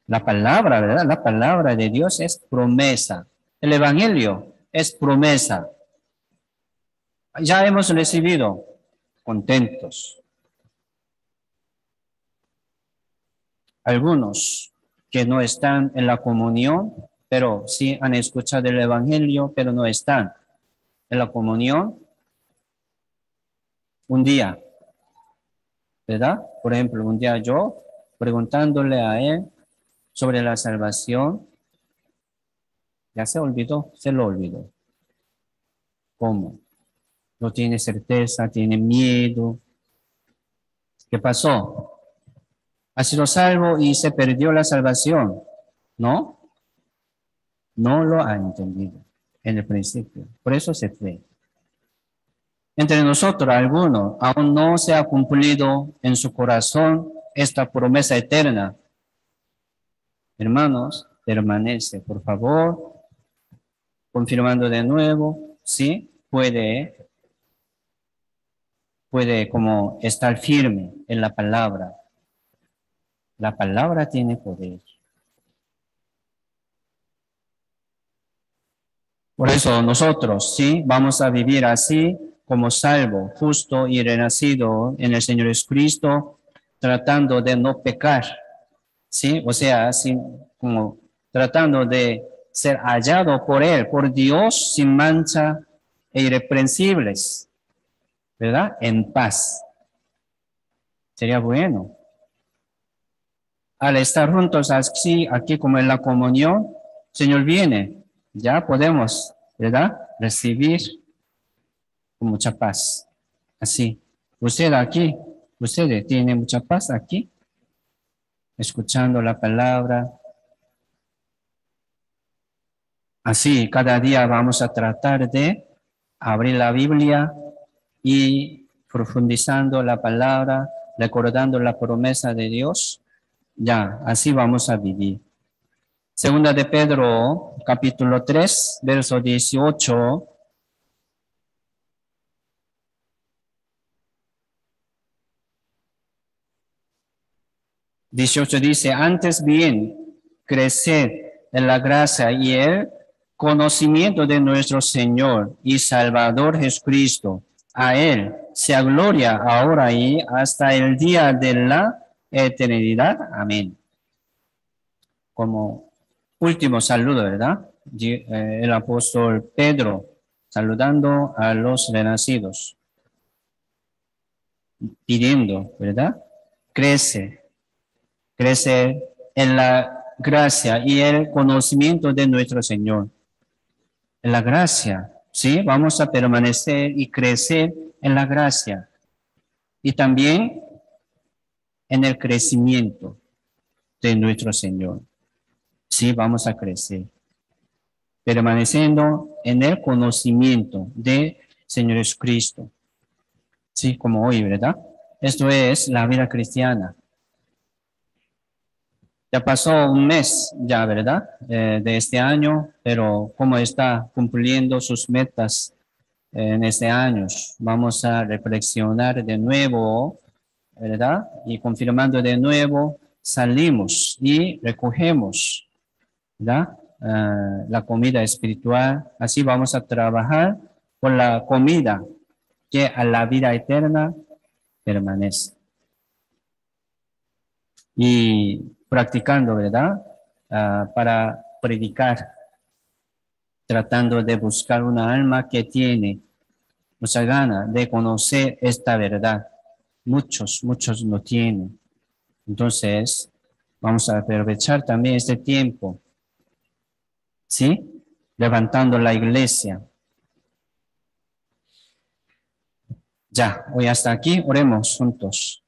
Speaker 1: La palabra, ¿verdad? La palabra de Dios es promesa. El Evangelio es promesa. Ya hemos recibido, contentos. Algunos que no están en la comunión, pero sí han escuchado el Evangelio, pero no están en la comunión. Un día, ¿verdad? Por ejemplo, un día yo preguntándole a él sobre la salvación, ya se olvidó, se lo olvidó. ¿Cómo? No tiene certeza, tiene miedo. ¿Qué pasó? Ha sido salvo y se perdió la salvación, ¿no? No lo ha entendido en el principio. Por eso se fue. Entre nosotros, algunos, aún no se ha cumplido en su corazón esta promesa eterna. Hermanos, permanece, por favor, confirmando de nuevo, sí, puede como estar firme en la palabra. La palabra tiene poder. Por eso nosotros, sí, vamos a vivir así como salvo, justo y renacido en el Señor Jesucristo, tratando de no pecar, sí, o sea, como tratando de ser hallado por Él, por Dios, sin mancha e irreprensibles, ¿verdad? En paz. Sería bueno. Al estar juntos así, aquí como en la comunión, Señor viene, ya podemos, ¿verdad? Recibir con mucha paz. Así. Usted tiene mucha paz aquí, escuchando la palabra. Así, cada día vamos a tratar de abrir la Biblia y profundizando la palabra, recordando la promesa de Dios. Ya, así vamos a vivir. Segunda de Pedro, capítulo 3, verso 18. 18 dice, antes bien, creced en la gracia y el conocimiento de nuestro Señor y Salvador Jesucristo. A Él sea gloria ahora y hasta el día de la eternidad. Amén. Como último saludo, ¿verdad? El apóstol Pedro saludando a los renacidos, pidiendo, ¿verdad? Crece en la gracia y el conocimiento de nuestro Señor. En la gracia, ¿sí? Vamos a permanecer y crecer en la gracia. Y también en el crecimiento de nuestro Señor. Sí, vamos a crecer. Permaneciendo en el conocimiento de Señor Jesucristo. Sí, como hoy, ¿verdad? Esto es la vida cristiana. Ya pasó un mes ya, ¿verdad? De este año, pero cómo está cumpliendo sus metas en este año. Vamos a reflexionar de nuevo, ¿verdad? Y confirmando de nuevo, salimos y recogemos, ¿verdad? La comida espiritual. Así vamos a trabajar con la comida que a la vida eterna permanece. Y practicando, ¿verdad? Para predicar, tratando de buscar una alma que tiene mucha gana de conocer esta verdad. Muchos no tienen. Entonces, vamos a aprovechar también este tiempo, ¿sí? Levantando la iglesia. Ya, hoy hasta aquí, oremos juntos.